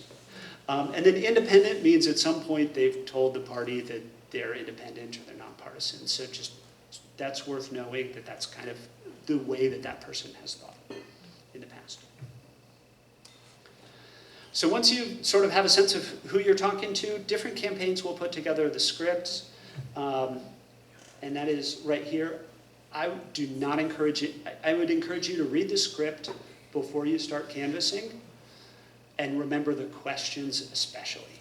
and then independent means at some point they've told the party that they're independent or they're nonpartisan. So just, that's worth knowing that that's kind of the way that that person has thought in the past. So once you sort of have a sense of who you're talking to, different campaigns will put together the scripts, and that is right here. I do not encourage it. I would encourage you to read the script before you start canvassing, and remember the questions especially.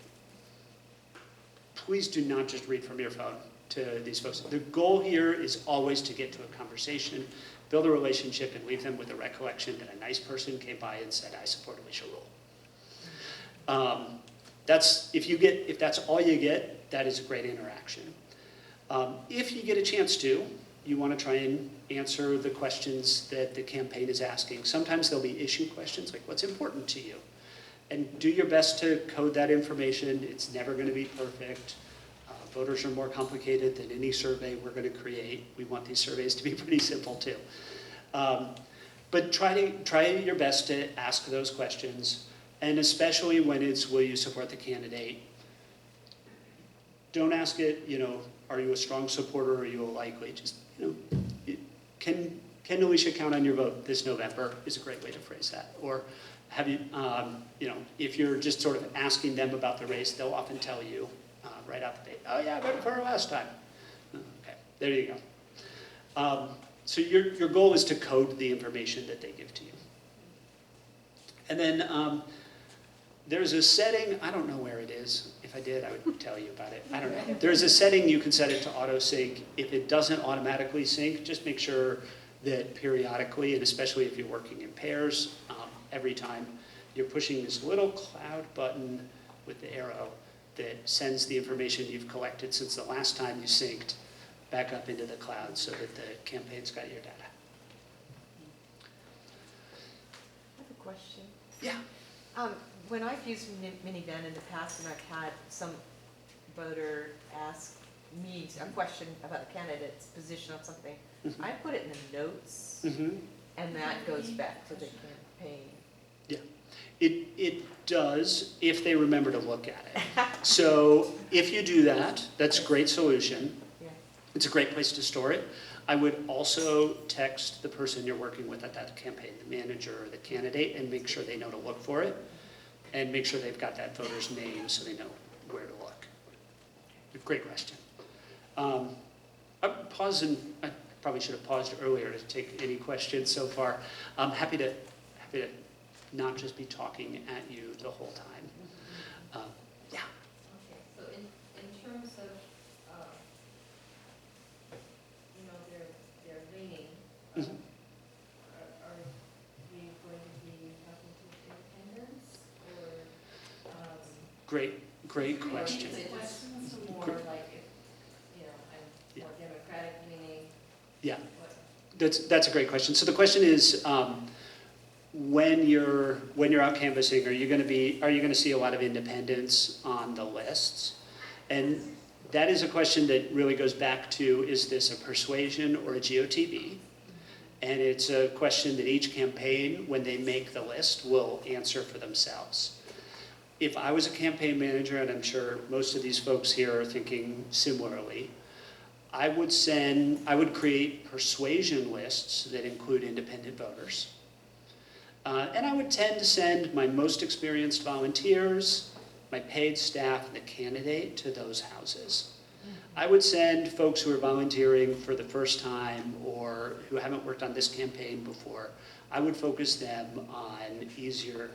Please do not just read from your phone to these folks. The goal here is always to get to a conversation, build a relationship, and leave them with a recollection that a nice person came by and said, I support Alicia Rule. If that's all you get, that is a great interaction. If you get a chance to, you want to try and answer the questions that the campaign is asking. Sometimes there'll be issue questions like, what's important to you? And do your best to code that information. It's never going to be perfect. Voters are more complicated than any survey we're going to create. We want these surveys to be pretty simple too. But try your best to ask those questions. And especially when it's, will you support the candidate? Don't ask it, are you a strong supporter or are you a likely? Just, can Alicia count on your vote this November is a great way to phrase that. Or have you, if you're just sort of asking them about the race, they'll often tell you right out the gate, oh yeah, I voted for her last time. Okay, there you go. So your goal is to code the information that they give to you. And then there's a setting, I don't know where it is. If I did, I would tell you about it. I don't know. There's a setting you can set it to auto sync. If it doesn't automatically sync, just make sure that periodically, and especially if you're working in pairs, every time you're pushing this little cloud button with the arrow that sends the information you've collected since the last time you synced back up into the cloud so that the campaign's got your data. I have a question. Yeah. When I've used Minivan in the past and I've had some voter ask me a question about a candidate's position on something, I put it in the notes, and that goes back to the campaign. Yeah, it does if they remember to look at it. So if you do that, that's a great solution. Yeah. It's a great place to store it. I would also text the person you're working with at that campaign, the manager or the candidate, and make sure they know to look for it. And make sure they've got that voter's name so they know where to look. Great question. I probably should have paused earlier to take any questions so far. I'm happy to not just be talking at you the whole time. Yeah. Okay, so in terms of, their leaning, are we going to be talking to independents or? Great question. Is it just more like if, I'm more Democratic leaning? Yeah, that's a great question. So the question is, when you're out canvassing, are you going to see a lot of independents on the lists? And that is a question that really goes back to, is this a persuasion or a GOTB? And it's a question that each campaign, when they make the list, will answer for themselves. If I was a campaign manager, and I'm sure most of these folks here are thinking similarly, I would create persuasion lists that include independent voters. And I would tend to send my most experienced volunteers, my paid staff, and the candidate to those houses. I would send folks who are volunteering for the first time or who haven't worked on this campaign before, I would focus them on easier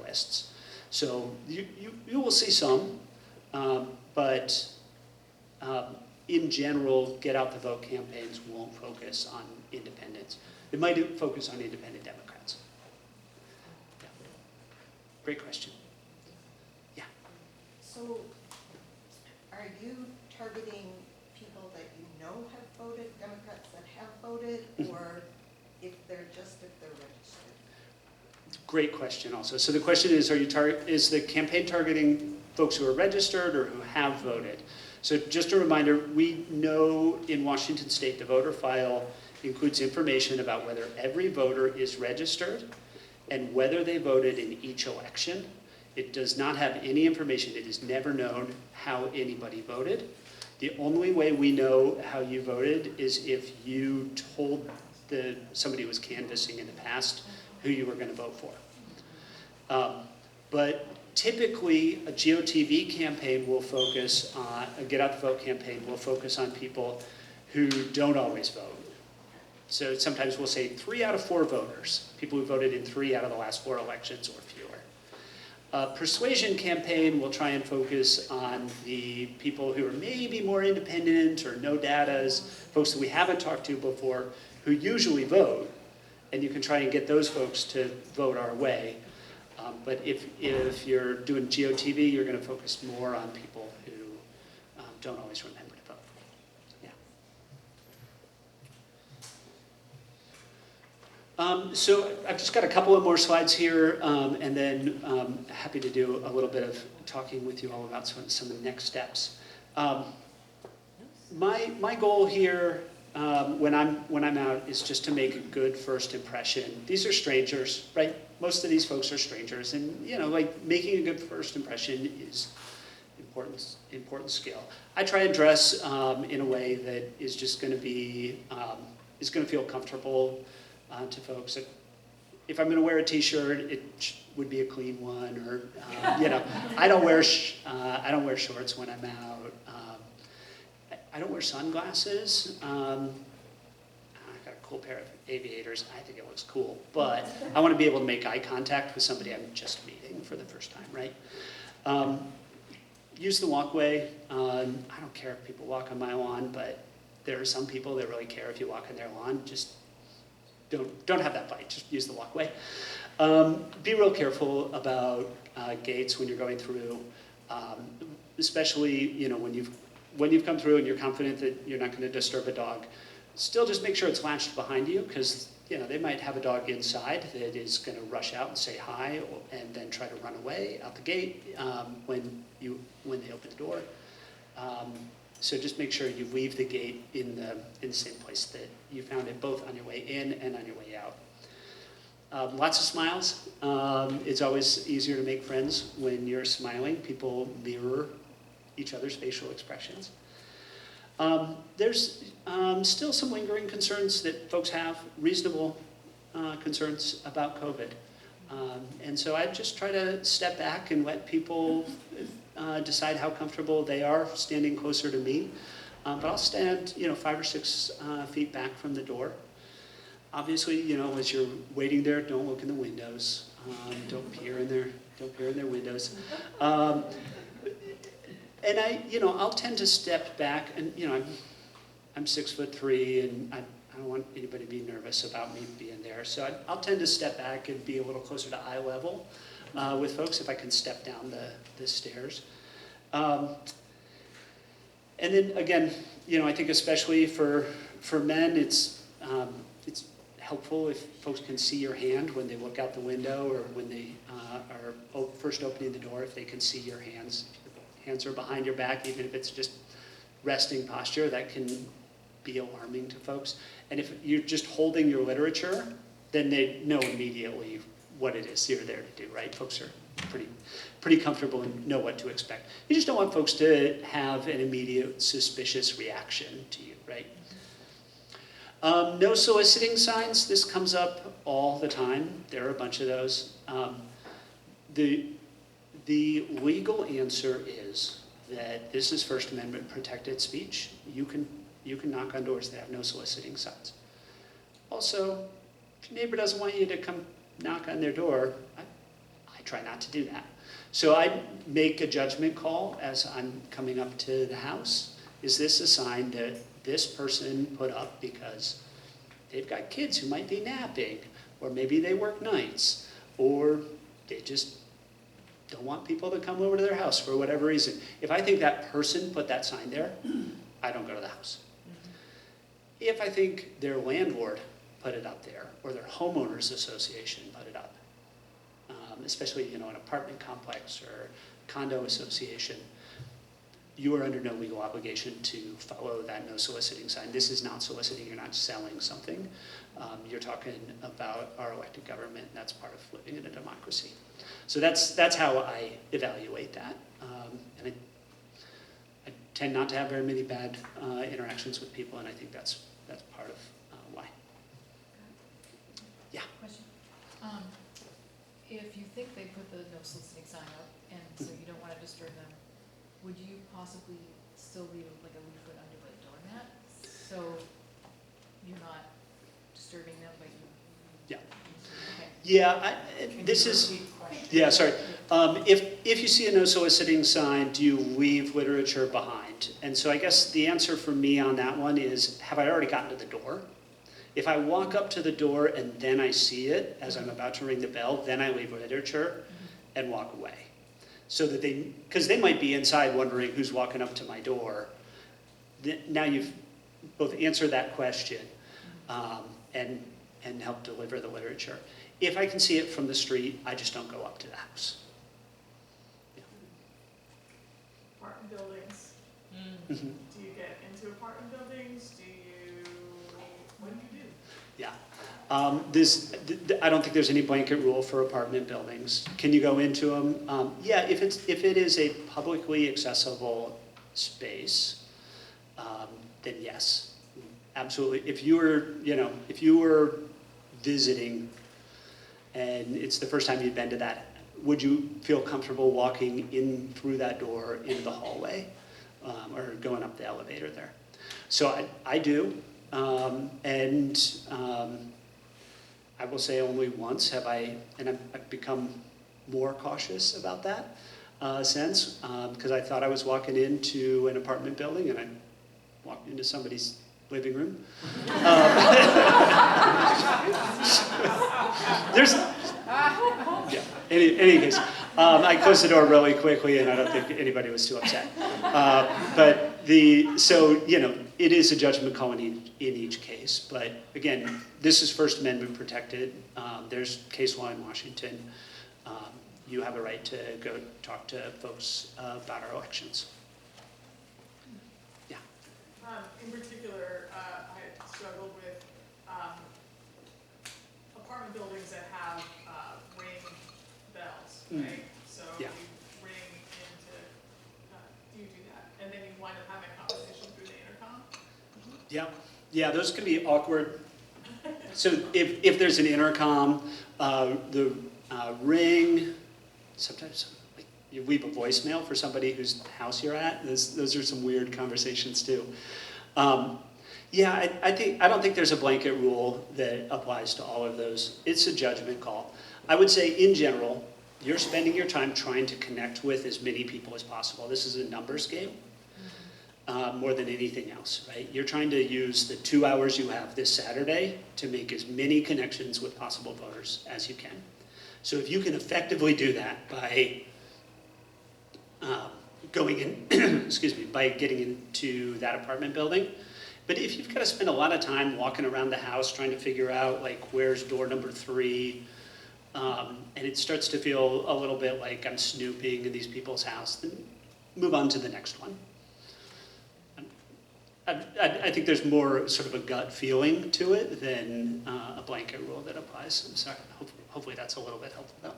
lists. So you will see some, but in general, get out the vote campaigns won't focus on independents. It might focus on independent Democrats. Yeah. Great question. Yeah. So are you targeting people that you know have voted, Democrats that have voted, or if they're registered? Great question also. So the question is, is the campaign targeting folks who are registered or who have voted? So just a reminder, we know in Washington State the voter file includes information about whether every voter is registered and whether they voted in each election. It does not have any information. It is never known how anybody voted. The only way we know how you voted is if you told somebody who was canvassing in the past who you were going to vote for. But typically, a GOTV campaign will focus on, a Get Out the Vote campaign will focus on people who don't always vote. So sometimes we'll say 3 out of 4 voters, people who voted in 3 out of the last 4 elections or fewer. A persuasion campaign will try and focus on the people who are maybe more independent or no datas, folks that we haven't talked to before, who usually vote, and you can try and get those folks to vote our way. But if you're doing GOTV, you're going to focus more on people who don't always remember to vote. Yeah. So I've just got a couple of more slides here, and then happy to do a little bit of talking with you all about some of the next steps. My goal here when I'm out is just to make a good first impression. These are strangers, right? Most of these folks are strangers, and like making a good first impression is important skill. I try and dress in a way that is just going to be is going to feel comfortable to folks. If I'm going to wear a T-shirt, it would be a clean one, or I don't wear shorts when I'm out. I don't wear sunglasses. I've got a cool pair of aviators. I think it looks cool, but I want to be able to make eye contact with somebody I'm just meeting for the first time, right? Use the walkway. I don't care if people walk on my lawn, but there are some people that really care if you walk on their lawn. Just don't have that fight. Just use the walkway. Be real careful about gates when you're going through, especially when you've come through and you're confident that you're not going to disturb a dog. Still, just make sure it's latched behind you, because they might have a dog inside that is going to rush out and say hi, and then try to run away out the gate when they open the door. So just make sure you leave the gate in the same place that you found it, both on your way in and on your way out. Lots of smiles. It's always easier to make friends when you're smiling. People mirror each other's facial expressions. There's still some lingering concerns that folks have, reasonable concerns about COVID. And so I just try to step back and let people decide how comfortable they are standing closer to me. But I'll stand 5 or 6 feet back from the door. Obviously, as you're waiting there, don't look in the windows. Don't peer in their windows. And I'll tend to step back, and I'm 6'3", and I don't want anybody to be nervous about me being there. So I'll tend to step back and be a little closer to eye level with folks if I can step down the stairs. And then again, I think especially for men, it's helpful if folks can see your hand when they look out the window, or when they are first opening the door, if they can see your hands. Hands are behind your back, even if it's just resting posture, that can be alarming to folks. And if you're just holding your literature, then they know immediately what it is you're there to do, right? Folks are pretty comfortable and know what to expect. You just don't want folks to have an immediate suspicious reaction to you, right? No soliciting signs. This comes up all the time. There are a bunch of those. The legal answer is that this is First Amendment protected speech. You can knock on doors that have no soliciting signs. Also, if your neighbor doesn't want you to come knock on their door, I try not to do that. So I make a judgment call as I'm coming up to the house. Is this a sign that this person put up because they've got kids who might be napping, or maybe they work nights, or they just don't want people to come over to their house for whatever reason. If I think that person put that sign there, I don't go to the house. If I think their landlord put it up there, or their homeowners association put it up, especially an apartment complex or condo association, you are under no legal obligation to follow that no soliciting sign. This is not soliciting. You're not selling something. You're talking about our elected government, and that's part of living in a democracy. So that's how I evaluate that. And I tend not to have very many bad interactions with people, and I think that's part of why. Yeah. Question. If you think they put the no soliciting sign up, and so you don't want to disturb them. Would you possibly still leave like a leaflet under the doormat, so you're not disturbing them, but you? Yeah. Okay. Yeah, this is, yeah, sorry. If you see a no soliciting sign, do you leave literature behind? And so I guess the answer for me on that one is, have I already gotten to the door? If I walk up to the door and then I see it as I'm about to ring the bell, then I leave literature and walk away. So that because they might be inside wondering who's walking up to my door. Now you've both answered that question and helped deliver the literature. If I can see it from the street, I just don't go up to the house. Yeah. Apartment buildings. Mhm. Do you get into apartment buildings? What do you do? Yeah. I don't think there's any blanket rule for apartment buildings. Can you go into them? Yeah, if it is a publicly accessible space, then yes, absolutely. If you were visiting and it's the first time you've been to that, would you feel comfortable walking in through that door into the hallway or going up the elevator there? So I do. I will say only once have I've become more cautious about that since, because I thought I was walking into an apartment building and I walked into somebody's living room. In any case, I closed the door really quickly and I don't think anybody was too upset. It is a judgment call in each case. But again, this is First Amendment protected. There's case law in Washington. You have a right to go talk to folks about our elections. Yeah. In particular, I struggled with apartment buildings that have ring bells, right? So Yeah. you ring into, do you do that? And then you wind up having a conversation through the intercom? Yeah, those can be awkward. So if there's an intercom, the ring, sometimes like, you leave a voicemail for somebody whose house you're at. Those are some weird conversations too. I don't think there's a blanket rule that applies to all of those. It's a judgment call. I would say in general, you're spending your time trying to connect with as many people as possible. This is a numbers game. More than anything else, right? You're trying to use the 2 hours you have this Saturday to make as many connections with possible voters as you can. So if you can effectively do that by going in, by getting into that apartment building, but if you've got to spend a lot of time walking around the house trying to figure out like where's door number 3, and it starts to feel a little bit like I'm snooping in these people's house, then move on to the next one. I think there's more sort of a gut feeling to it than a blanket rule that applies. I'm sorry. Hopefully that's a little bit helpful though.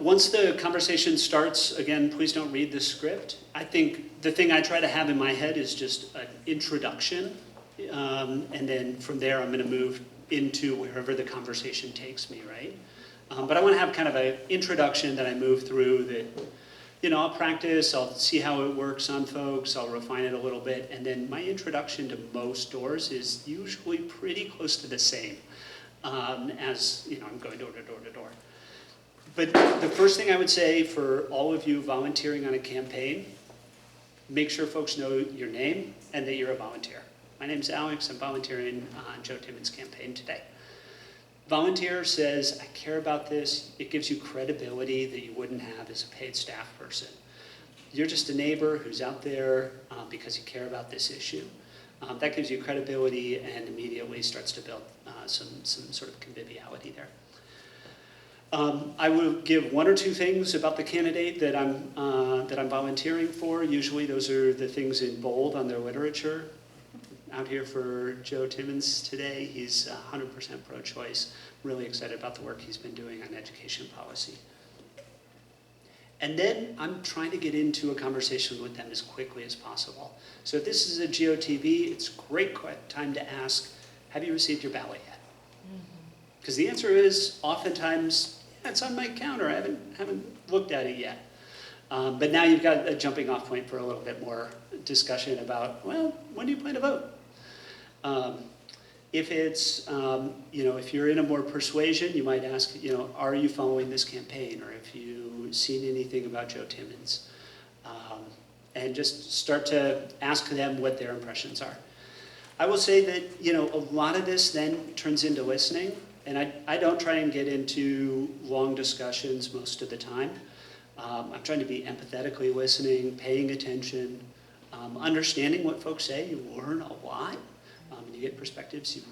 Once the conversation starts, again, please don't read the script. I think the thing I try to have in my head is just an introduction, and then from there I'm going to move into wherever the conversation takes me, right? But I want to have kind of an introduction that I move through that, I'll practice, I'll see how it works on folks, I'll refine it a little bit, and then my introduction to most doors is usually pretty close to the same as, I'm going door to door to door. But the first thing I would say for all of you volunteering on a campaign, make sure folks know your name and that you're a volunteer. My name's Alex, I'm volunteering on Joe Timmons' campaign today. Volunteer says, I care about this. It gives you credibility that you wouldn't have as a paid staff person. You're just a neighbor who's out there because you care about this issue. That gives you credibility and immediately starts to build some sort of conviviality there. I will give 1 or 2 things about the candidate that I'm volunteering for. Usually those are the things in bold on their literature. Out here for Joe Timmons today. He's 100% pro-choice. Really excited about the work he's been doing on education policy. And then I'm trying to get into a conversation with them as quickly as possible. So if this is a GOTV, it's a great time to ask, have you received your ballot yet? Because the answer is oftentimes, yeah, it's on my counter, I haven't looked at it yet. But now you've got a jumping off point for a little bit more discussion about, well, when do you plan to vote? If it's, if you're in a more persuasion, you might ask, are you following this campaign? Or have you seen anything about Joe Timmons? And just start to ask them what their impressions are. I will say that, a lot of this then turns into listening. And I don't try and get into long discussions most of the time. I'm trying to be empathetically listening, paying attention, understanding what folks say. You learn a lot. And you get perspectives you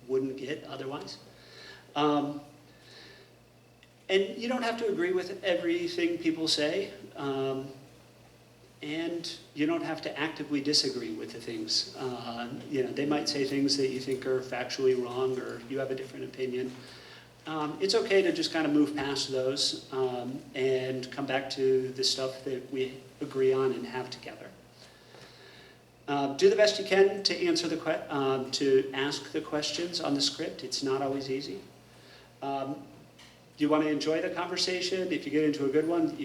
wouldn't get otherwise. And you don't have to agree with everything people say. And you don't have to actively disagree with the things. They might say things that you think are factually wrong or you have a different opinion. It's okay to just kind of move past those and come back to the stuff that we agree on and have together. Do the best you can to answer to ask the questions on the script. It's not always easy. Do you want to enjoy the conversation? If you get into a good one,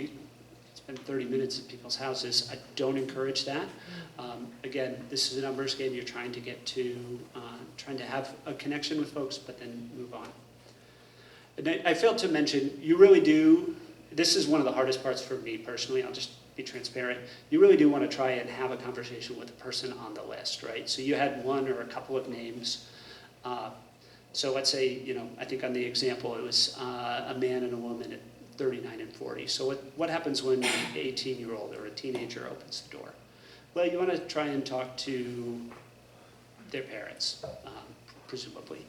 spend 30 minutes at people's houses. I don't encourage that. Again, this is a numbers game. You're trying to get to, trying to have a connection with folks, but then move on. And I failed to mention, you really do, this is one of the hardest parts for me personally, I'll just be transparent. You really do want to try and have a conversation with the person on the list, right? So you had one or a couple of names. So let's say, I think on the example, it was a man and a woman at 39 and 40. So what happens when an 18-year-old or a teenager opens the door? Well, you want to try and talk to their parents, presumably.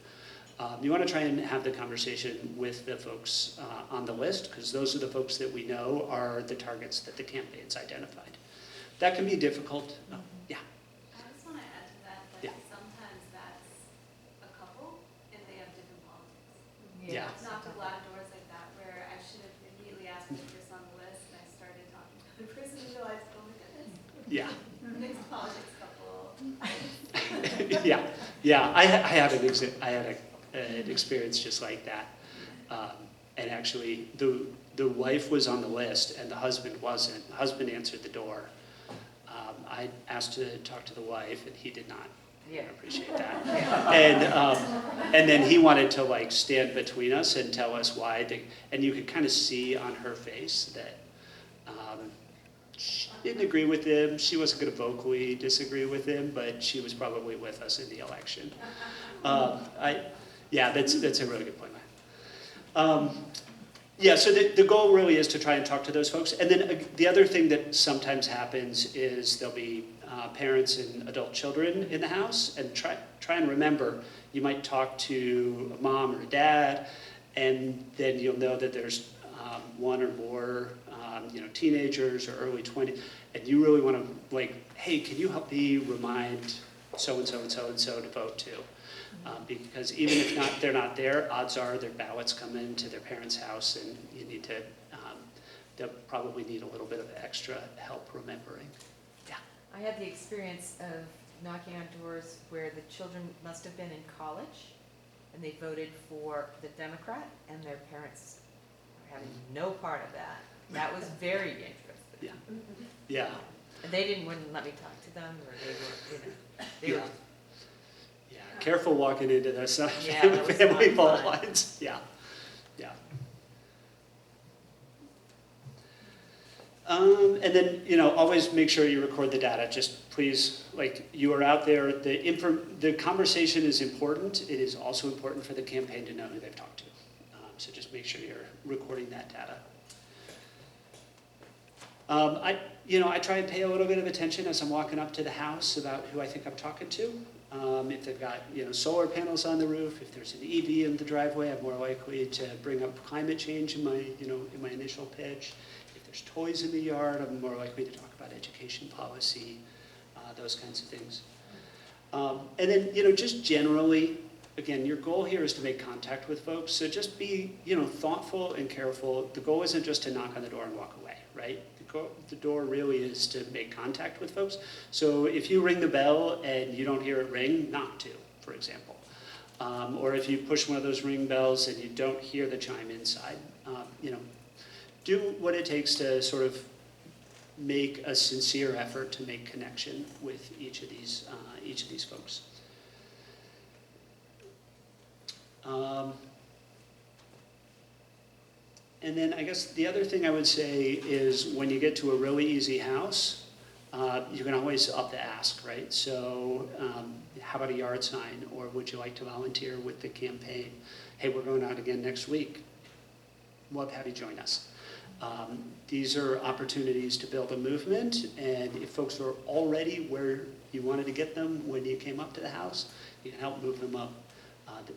You want to try and have the conversation with the folks on the list, because those are the folks that we know are the targets that the campaign's identified. That can be difficult. Yeah. I just want to add to that, Yeah. sometimes that's a couple and they have different politics. Yeah. It's not the black doors like that where I should have immediately asked the person on the list and I started talking to the person and realized, oh my goodness, Yeah. mixed politics couple. Yeah. I had an experience just like that, and actually the wife was on the list and the husband wasn't. The husband answered the door. I asked to talk to the wife and he did not appreciate that. And then he wanted to stand between us and tell us why. And you could kind of see on her face that she didn't agree with him. She wasn't going to vocally disagree with him, but she was probably with us in the election. That's a really good point. So the goal really is to try and talk to those folks. And then the other thing that sometimes happens is there'll be parents and adult children in the house, and try and remember, you might talk to a mom or a dad, and then you'll know that there's one or more teenagers or early 20s, and you really want to hey, can you help me remind so-and-so and so-and-so to vote too? Because even if they're not there, odds are their ballots come into their parents' house, and you need to, they'll probably need a little bit of extra help remembering. Yeah. I had the experience of knocking on doors where the children must have been in college, and they voted for the Democrat, and their parents were having no part of that. That was very dangerous. Yeah. And they wouldn't let me talk to them, or they were, Yeah, careful walking into this that was family not fault fun. lines. Yeah. And then, always make sure you record the data. Just please, you are out there. The conversation is important. It is also important for the campaign to know who they've talked to. So just make sure you're recording that data. I try and pay a little bit of attention as I'm walking up to the house about who I think I'm talking to. If they've got solar panels on the roof, if there's an EV in the driveway, I'm more likely to bring up climate change in my initial pitch. If there's toys in the yard, I'm more likely to talk about education policy, those kinds of things. And then just generally, again, your goal here is to make contact with folks, so just be, thoughtful and careful. The goal isn't just to knock on the door and walk away, right? The door really is to make contact with folks. So if you ring the bell and you don't hear it ring, knock two, for example. Or if you push one of those ring bells and you don't hear the chime inside, do what it takes to sort of make a sincere effort to make connection with each of these folks. And then I guess the other thing I would say is when you get to a really easy house, you can always up the ask, right? So how about a yard sign, or would you like to volunteer with the campaign? Hey, we're going out again next week. Love to have you join us. These are opportunities to build a movement, and if folks are already where you wanted to get them when you came up to the house, you can help move them up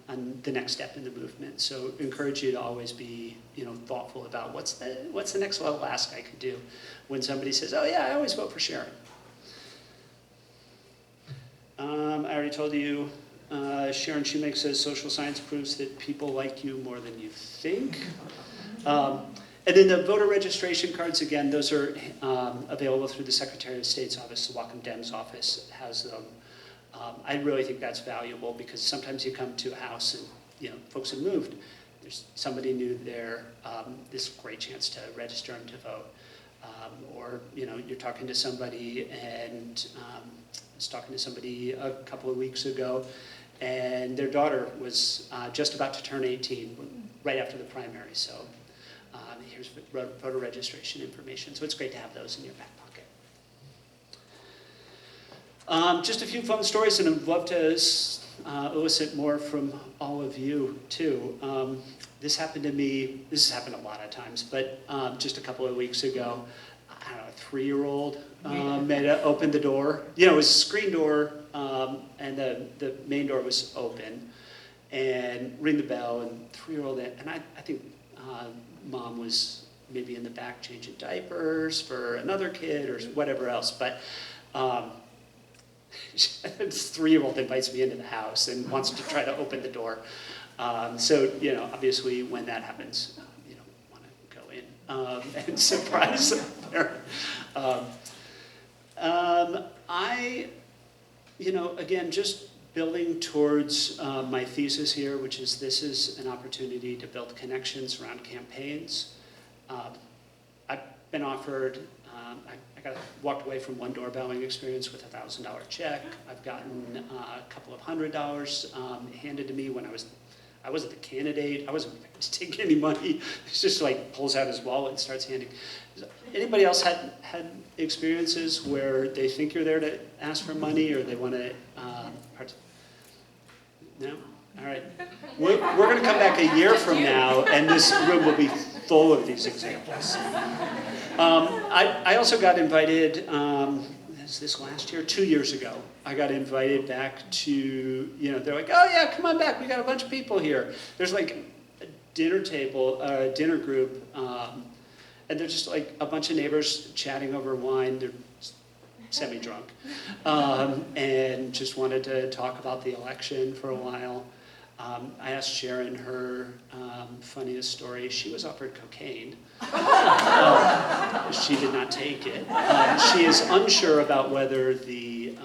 on the next step in the movement. So encourage you to always be, thoughtful about what's the next level ask I could do when somebody says, oh yeah, I always vote for Sharon. I already told you, Sharon Shoemake says social science proves that people like you more than you think. And then the voter registration cards, again, those are available through the Secretary of State's office. The Whatcom Dems office has them. I really think that's valuable because sometimes you come to a house and folks have moved. There's somebody new there. This is a great chance to register them to vote. Or you're talking to somebody, and I was talking to somebody a couple of weeks ago, and their daughter was just about to turn 18 right after the primary. So here's voter registration information. So it's great to have those in your back pocket. Just a few fun stories, and I'd love to elicit more from all of you too. This happened to me, this has happened a lot of times, but just a couple of weeks ago, I don't know, a 3-year-old opened the door. It was a screen door, and the main door was open, and ring the bell, and 3-year-old, and I think mom was maybe in the back changing diapers for another kid or whatever else, but this 3-year-old invites me into the house and wants to try to open the door. So, obviously when that happens, you don't want to go in and surprise a parent. Again, just building towards my thesis here, which is this is an opportunity to build connections around campaigns. I've been offered, I walked away from one doorbelling experience with a $1,000 check. I've gotten a couple of $100 handed to me when I wasn't the candidate. I wasn't to take any money. He's just like pulls out his wallet and starts handing. Anybody else had experiences where they think you're there to ask for money, or they want to? No? All right. We're going to come back a year from now, and this room will be full of these examples. I also got invited, this last year, 2 years ago, I got invited back to, they're like, oh yeah, come on back, we got a bunch of people here. There's like a dinner table, dinner group, and they're just like a bunch of neighbors chatting over wine. They're semi-drunk, and just wanted to talk about the election for a while. I asked Sharon her funniest story. She was offered cocaine. She did not take it. She is unsure about whether the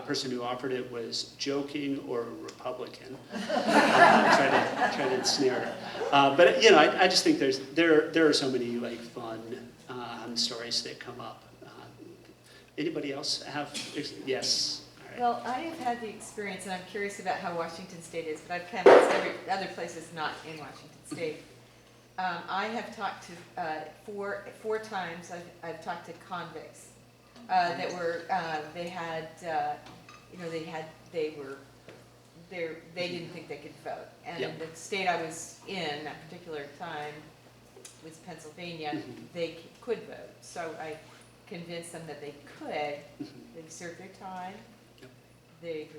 person who offered it was joking or a Republican. Trying to ensnare her. But I just think there are so many like fun stories that come up. Anybody else have? Yes. All right. Well, I have had the experience, and I'm curious about how Washington State is, but I've canvassed every other places not in Washington State. I have talked to four times. I've talked to convicts that were they didn't think they could vote, and Yep. the state I was in that particular time was Pennsylvania. They could vote, so I convinced them that they could. They've served their time. Yep.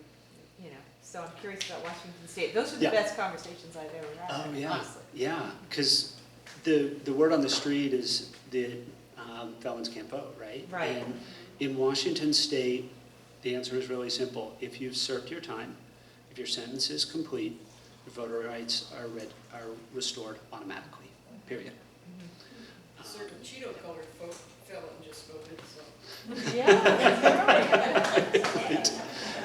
So I'm curious about Washington State. Those are the Yeah. best conversations I've ever had. Oh yeah, Honestly. yeah. Because the word on the street is that felons can't vote, right? Right. And in Washington State, the answer is really simple. If you've served your time, If your sentence is complete, your voter rights are restored automatically, period. A certain Cheeto-colored felon just voted, so.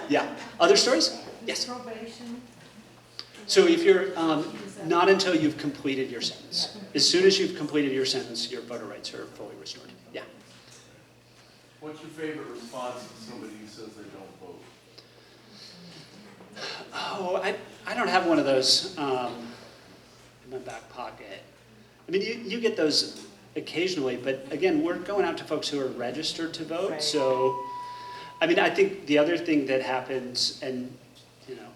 Yeah. Other stories? Yes. Probation. So if you're, not until you've completed your sentence. As soon as you've completed your sentence, your voter rights are fully restored. Yeah. What's your favorite response to somebody who says they don't vote? Oh, I don't have one of those in my back pocket. I mean, you get those occasionally, but again, we're going out to folks who are registered to vote. Right. So, I mean, I think the other thing that happens, and you know,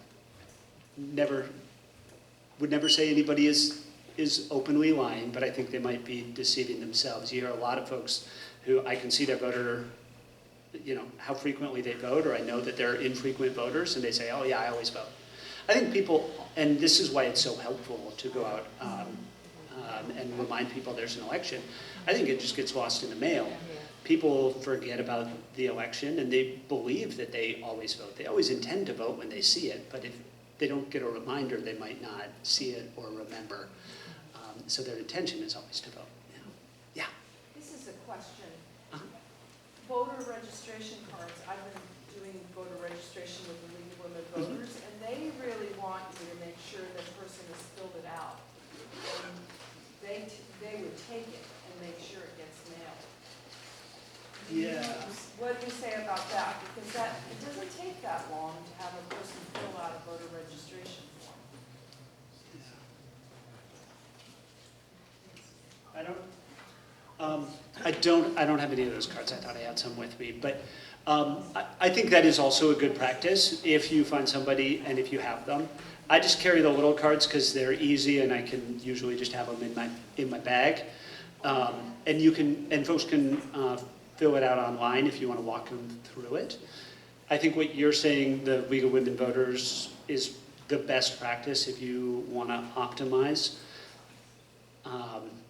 would never say anybody is openly lying, but I think they might be deceiving themselves. You hear a lot of folks who I can see their voter, you know, how frequently they vote, or I know that they're infrequent voters, and they say, oh yeah, I always vote. I think people, and this is why it's so helpful to go out and remind people there's an election. I think it just gets lost in the mail. People forget about the election, and they believe that they always vote. They always intend to vote when they see it, but if they don't get a reminder, they might not see it or remember. So their intention is always to vote. Yeah. This is a question. Uh-huh. Voter registration cards, I've been doing voter registration with the League of Women Voters, and they really want you to make sure that person has filled it out. And they would take it and make sure it gets mailed. Yeah. What do you say about that? Because it doesn't take that long to have a person fill out a voter registration form. I don't have any of those cards. I thought I had some with me, but I think that is also a good practice if you find somebody and if you have them. I just carry the little cards because they're easy and I can usually just have them in my bag. And folks can fill it out online if you want to walk them through it. I think what you're saying, the League of Women Voters, is the best practice if you want to optimize.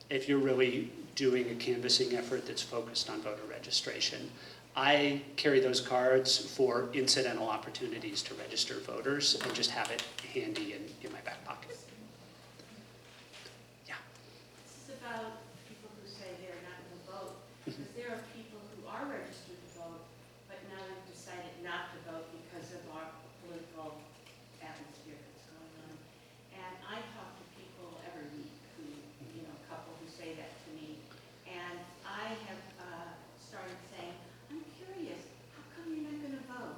If you're really doing a canvassing effort that's focused on voter registration. I carry those cards for incidental opportunities to register voters and just have it handy in my back pocket. Yeah. This is about people who say they're not going to vote, because there are people who are registered to vote, but now have decided not to vote because of our political atmosphere that's going on. And I talk to people every week who, you know, a couple who say that to me, and I have started saying, I'm curious, how come you're not going to vote?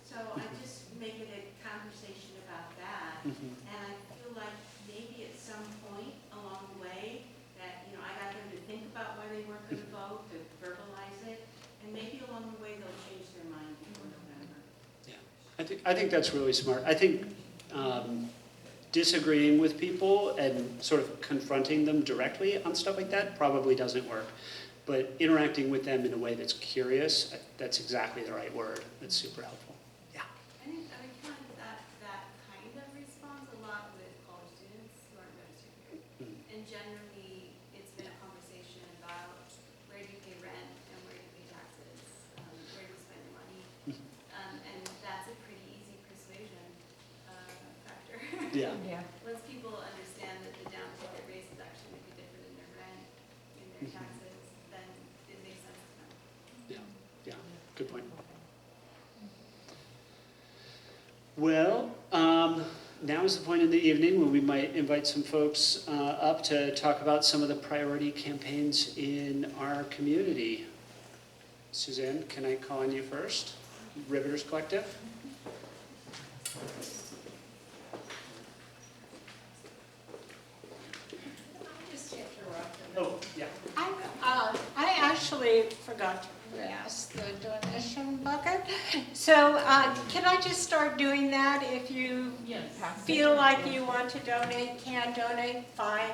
So I just make it a conversation about that, and I feel like maybe at some point along the way that, you know, I got them to think about why they weren't going to vote, to verbalize it, and maybe along the way they'll change their mind before November. Yeah, I think that's really smart. I think disagreeing with people and sort of confronting them directly on stuff like that probably doesn't work. But interacting with them in a way that's curious, that's exactly the right word. That's super helpful. Yeah. I think I find that kind of response a lot with college students who aren't registered here. And generally, it's been a conversation about where do you pay rent and where do you pay taxes, where do you spend your money. And that's a pretty easy persuasion factor. Yeah. Once people understand that the down ticket rates is actually going to be different in their rent, in their taxes, then it makes sense to them. Yeah, good point. Well, now is the point in the evening when we might invite some folks up to talk about some of the priority campaigns in our community. Suzanne, can I call on you first? Riveters Collective. Oh, yeah. I actually forgot to ask the donation bucket. So can I just start doing that? If you feel like you want to donate, can donate, fine.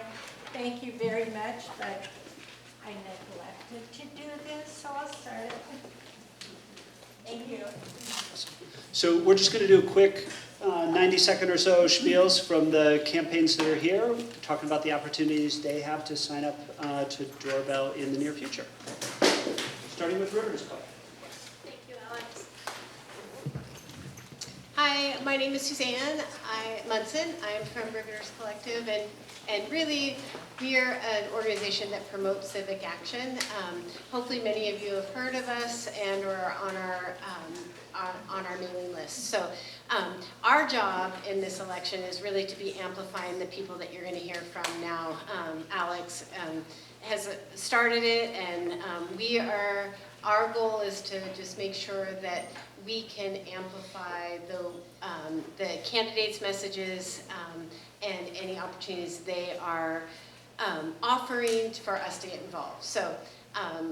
Thank you very much, but I neglected to do this, so I'll start it. Thank you. So we're just going to do a quick 90-second or so spiels from the campaigns that are here, talking about the opportunities they have to sign up to Doorbell in the near future. Starting with Riveters Club. Thank you, Alex. Hi, my name is Suzanne Munson. I'm from Riveters Collective, and really, we're an organization that promotes civic action. Hopefully, many of you have heard of us and are on our mailing list. So, our job in this election is really to be amplifying the people that you're going to hear from now. Alex has started it, and our goal is to just make sure that we can amplify the candidates' messages and any opportunities they are offering for us to get involved. So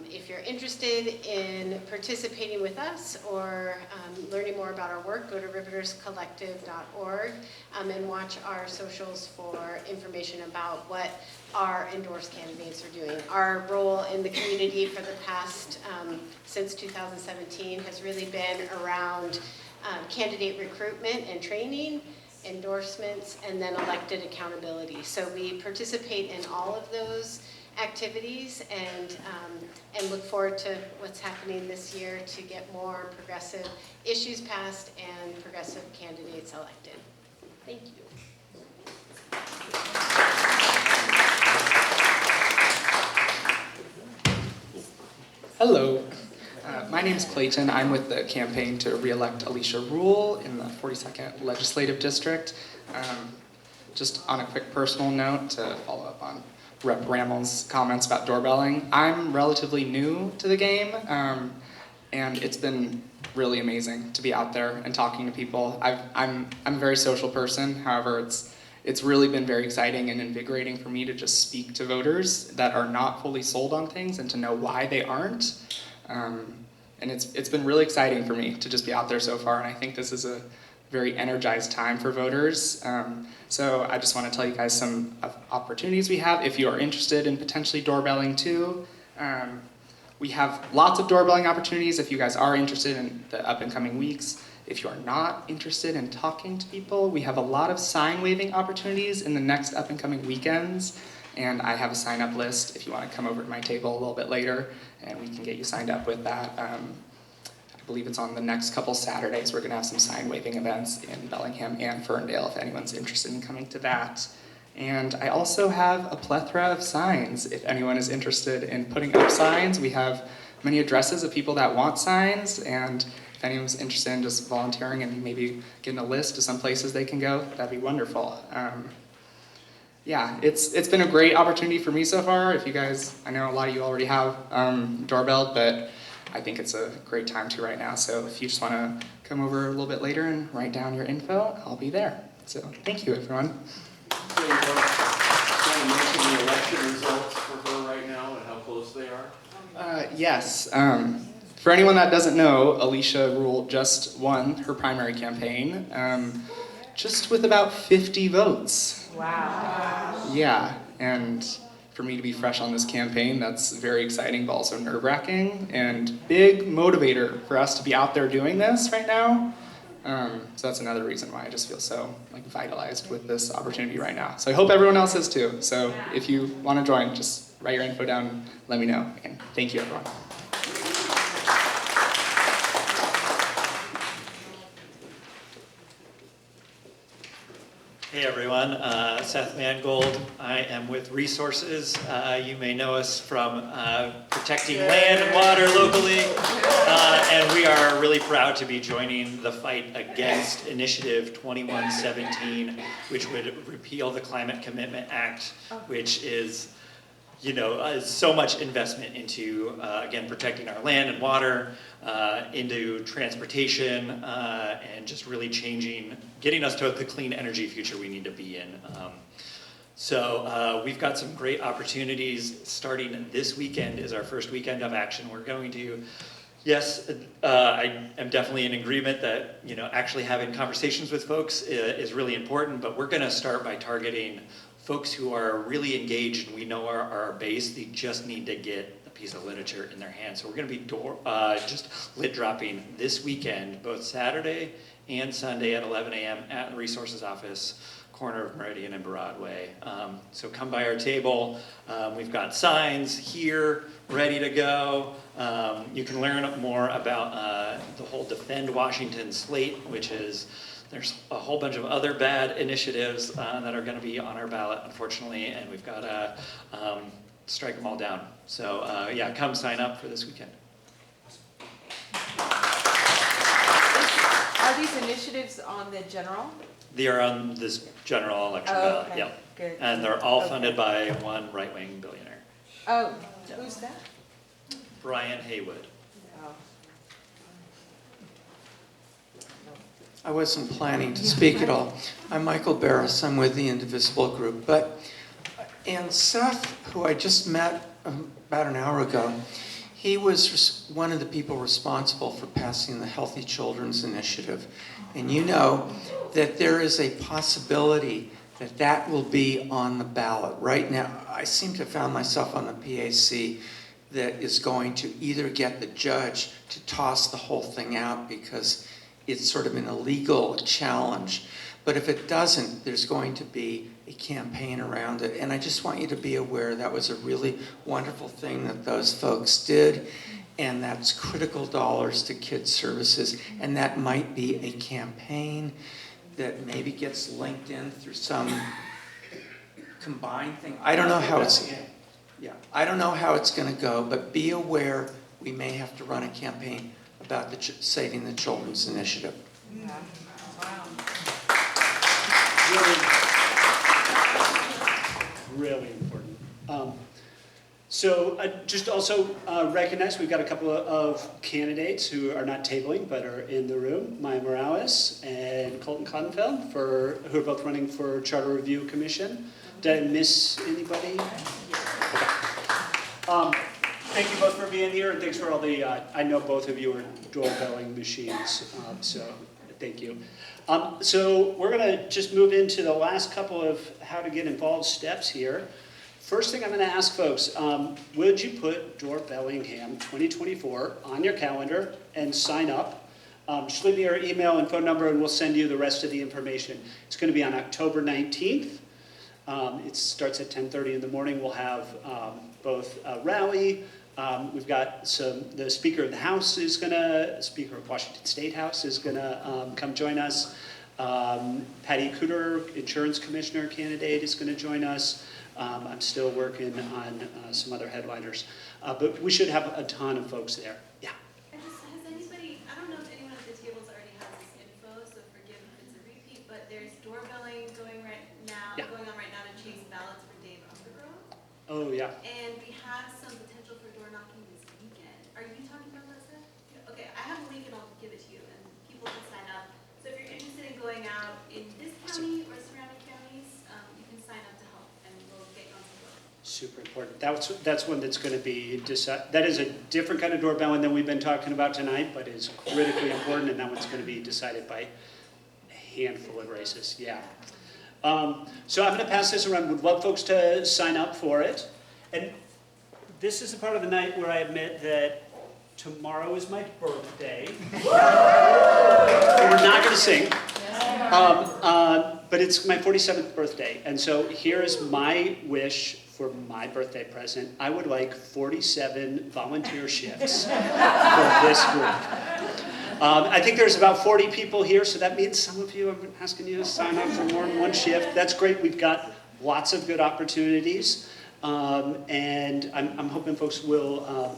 if you're interested in participating with us or learning more about our work, go to riveterscollective.org and watch our socials for information about what our endorsed candidates are doing. Our role in the community for the past, since 2017, has really been around candidate recruitment and training, endorsements, and then elected accountability. So we participate in all of those activities and look forward to what's happening this year to get more progressive issues passed and progressive candidates elected. Thank you. Hello, my name is Clayton. I'm with the campaign to re-elect Alicia Rule in the 42nd Legislative District. Just on a quick personal note to follow up on Rep. Ramel's comments about doorbelling, I'm relatively new to the game, and it's been really amazing to be out there and talking to people. I'm a very social person, however, it's really been very exciting and invigorating for me to just speak to voters that are not fully sold on things and to know why they aren't. And it's been really exciting for me to just be out there so far, and I think this is a very energized time for voters. So I just want to tell you guys some opportunities we have if you are interested in potentially doorbelling too. We have lots of doorbelling opportunities if you guys are interested in the up and coming weeks. If you are not interested in talking to people, we have a lot of sign waving opportunities in the next up and coming weekends. And I have a sign up list if you want to come over to my table a little bit later and we can get you signed up with that. I believe it's on the next couple Saturdays. We're going to have some sign waving events in Bellingham and Ferndale if anyone's interested in coming to that. And I also have a plethora of signs if anyone is interested in putting up signs. We have many addresses of people that want signs, and if anyone's interested in just volunteering and maybe getting a list of some places they can go, that'd be wonderful. Yeah, it's been a great opportunity for me so far. If you guys, I know a lot of you already have doorbelled, but I think it's a great time to right now. So if you just want to come over a little bit later and write down your info, I'll be there. So thank you, everyone. So you want to mention the election results for her right now and how close they are? Yes. For anyone that doesn't know, Alicia Rule just won her primary campaign, just with about 50 votes. Wow. Yeah, and for me to be fresh on this campaign, that's very exciting, but also nerve-wracking, and big motivator for us to be out there doing this right now. So that's another reason why I just feel so vitalized with this opportunity right now. So I hope everyone else is too. So if you want to join, just write your info down and let me know. And thank you, everyone. Hey everyone, Seth Mangold. I am with Resources. You may know us from protecting land and water locally. And we are really proud to be joining the fight against Initiative 2117, which would repeal the Climate Commitment Act, which is, so much investment into, again, protecting our land and water, into transportation, and just really getting us to the clean energy future we need to be in. So we've got some great opportunities. Starting this weekend is our first weekend of action. We're going to, yes, I am definitely in agreement that actually having conversations with folks is really important, but we're going to start by targeting folks who are really engaged and we know are our base. They just need to get a piece of literature in their hands. So we're going to be just lit dropping this weekend, both Saturday and Sunday at 11 a.m. at the Resources Office, corner of Meridian and Broadway. So come by our table. We've got signs here ready to go. You can learn more about the whole Defend Washington slate, which is There's a whole bunch of other bad initiatives that are going to be on our ballot, unfortunately, and we've got to strike them all down. So yeah, come sign up for this weekend. Are these initiatives on the general? They are on this general election ballot, Okay, yeah. good. And they're all funded by one right-wing billionaire, Oh, who's that? Brian Haywood. Oh. I wasn't planning to speak at all. I'm Michael Barris. I'm with the Indivisible group. And Seth, who I just met about an hour ago, he was one of the people responsible for passing the Healthy Children's Initiative. And you know that there is a possibility that that will be on the ballot. Right now, I seem to have found myself on the PAC that is going to either get the judge to toss the whole thing out because it's sort of an illegal challenge. But if it doesn't, there's going to be a campaign around it. And I just want you to be aware that was a really wonderful thing that those folks did. And that's critical dollars to kids' services. And that might be a campaign that maybe gets linked in through some combined thing. I don't know how it's, I don't know how it's going to go, but be aware we may have to run a campaign about the Saving the Children's Initiative. Yeah. Wow. Really important. So just also recognize we've got a couple of candidates who are not tabling but are in the room. Maya Morales and Colton Cottonfeld, who are both running for Charter Review Commission. Did I miss anybody? Thank you both for being here, and thanks for all the, I know both of you are doorbelling machines, so thank you. So we're going to just move into the last couple of how to get involved steps here. First thing I'm going to ask folks, would you put Door Bellingham 2024 on your calendar and sign up? Just leave me your email and phone number and we'll send you the rest of the information. It's going to be on October 19th. It starts at 10:30 in the morning. We'll have both a rally. We've got the Speaker of the House is going to, Speaker of Washington State House is going to come join us. Patty Cooter, Insurance Commissioner candidate, is going to join us. I'm still working on some other headliners. But we should have a ton of folks there. Yeah. Has anybody, I don't know if anyone at the tables already has this info, so forgive if it's a repeat, but there's doorbelling going on right now to chase ballots for Dave Undergrove. Oh, yeah. And we have some potential for door knocking this weekend. Are you talking about that, Seth? Yeah. Okay, I have a link and I'll give it to you, and people can sign up. So if you're interested in going out in this county or surrounding counties, you can sign up to help, and we'll get you on some board. Super important. That's one that's going to be decided. That is a different kind of doorbelling than we've been talking about tonight, but is critically important, and that one's going to be decided by a handful of races. Yeah. So I'm going to pass this around. Would love folks to sign up for it. And this is the part of the night where I admit that tomorrow is my birthday. We're not going to sing. But it's my 47th birthday. And so here is my wish for my birthday present. I would like 47 volunteer shifts for this group. I think there's about 40 people here, so that means some of you, I'm asking you to sign up for more than one shift. That's great. We've got lots of good opportunities. And I'm hoping folks will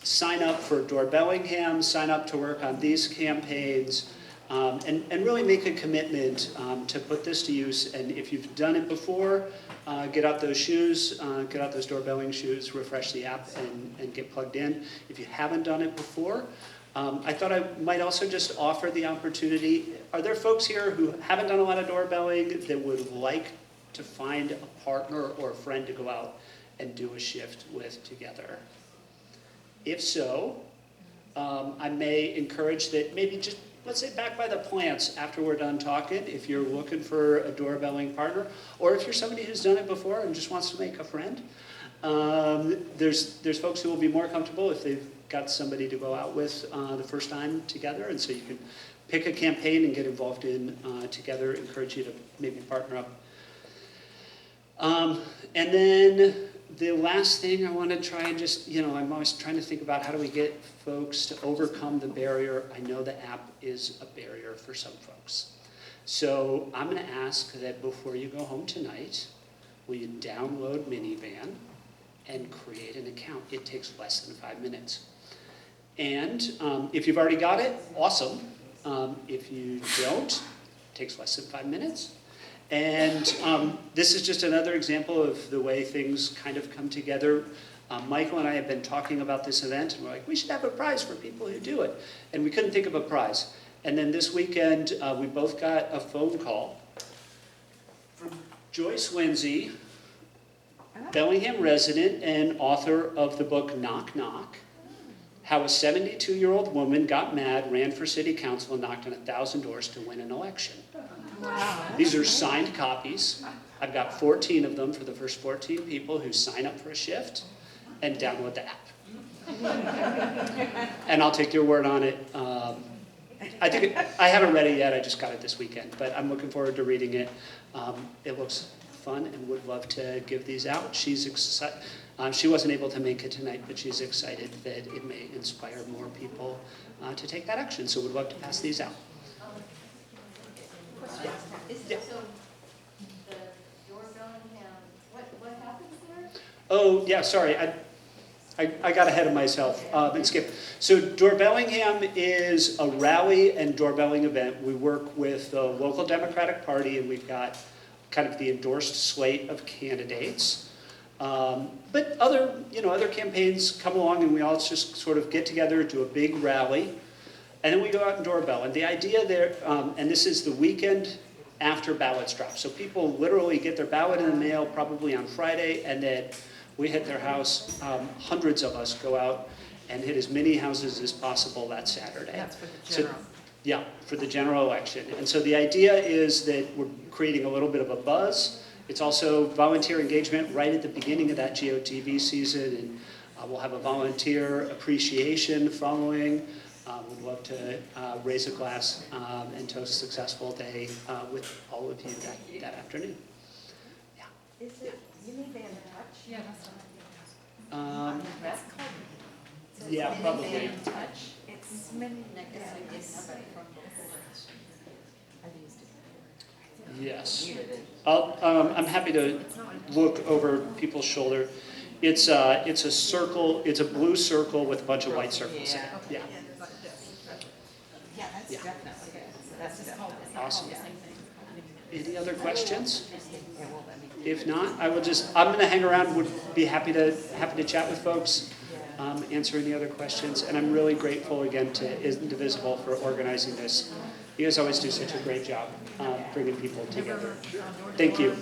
sign up for Door Bellingham, sign up to work on these campaigns, and really make a commitment to put this to use. And if you've done it before, get out those shoes, get out those doorbelling shoes, refresh the app, and get plugged in. If you haven't done it before, I thought I might also just offer the opportunity. Are there folks here who haven't done a lot of doorbelling that would like to find a partner or a friend to go out and do a shift with together? If so, I may encourage that maybe just, let's say, back by the plants after we're done talking, if you're looking for a doorbelling partner, or if you're somebody who's done it before and just wants to make a friend. There's folks who will be more comfortable if they've got somebody to go out with the first time together, and so you can pick a campaign and get involved in together. Encourage you to maybe partner up. And then the last thing I want to try and just, I'm always trying to think about how do we get folks to overcome the barrier. I know the app is a barrier for some folks. So I'm going to ask that before you go home tonight, will you download Minivan and create an account? It takes less than 5 minutes. And if you've already got it, awesome. If you don't, it takes less than 5 minutes. And this is just another example of the way things kind of come together. Michael and I have been talking about this event, and we're like, we should have a prize for people who do it. And we couldn't think of a prize. And then this weekend, we both got a phone call from Joyce Lindsay, Bellingham resident and author of the book Knock Knock, How a 72-year-old Woman Got Mad, Ran for City Council, and Knocked on 1,000 Doors to Win an Election. Wow. These are signed copies. I've got 14 of them for the first 14 people who sign up for a shift and download the app. And I'll take your word on it. I haven't read it yet, I just got it this weekend, but I'm looking forward to reading it. It looks fun and would love to give these out. She's excited. She wasn't able to make it tonight, but she's excited that it may inspire more people to take that action, so would love to pass these out. So, the doorbelling, what happens there? Oh, yeah, sorry, I got ahead of myself and skipped. So Doorbellingham is a rally and doorbelling event. We work with the local Democratic Party, and we've got kind of the endorsed slate of candidates. But other campaigns come along, and we all just sort of get together, do a big rally, and then we go out and doorbell. And the idea there, and this is the weekend after ballots drop. So people literally get their ballot in the mail probably on Friday, and then we hit their house. Hundreds of us go out and hit as many houses as possible that Saturday. That's for the general. Yeah, for the general election. And so the idea is that we're creating a little bit of a buzz. It's also volunteer engagement right at the beginning of that GOTV season, and we'll have a volunteer appreciation following. We'd love to raise a glass and toast a successful day with all of you that afternoon. Yeah. Is it Minivan Touch? Yeah, that's what Yeah, probably. Touch. It's Yes. I'm happy to look over people's shoulder. It's a circle. It's a blue circle with a bunch of white circles in it. Yeah. Yeah, that's definitely, that's definitely. Awesome. Any other questions? If not, I'm going to hang around. Would be happy to chat with folks, answer any other questions. And I'm really grateful again to Indivisible for organizing this. You guys always do such a great job bringing people together. Thank you.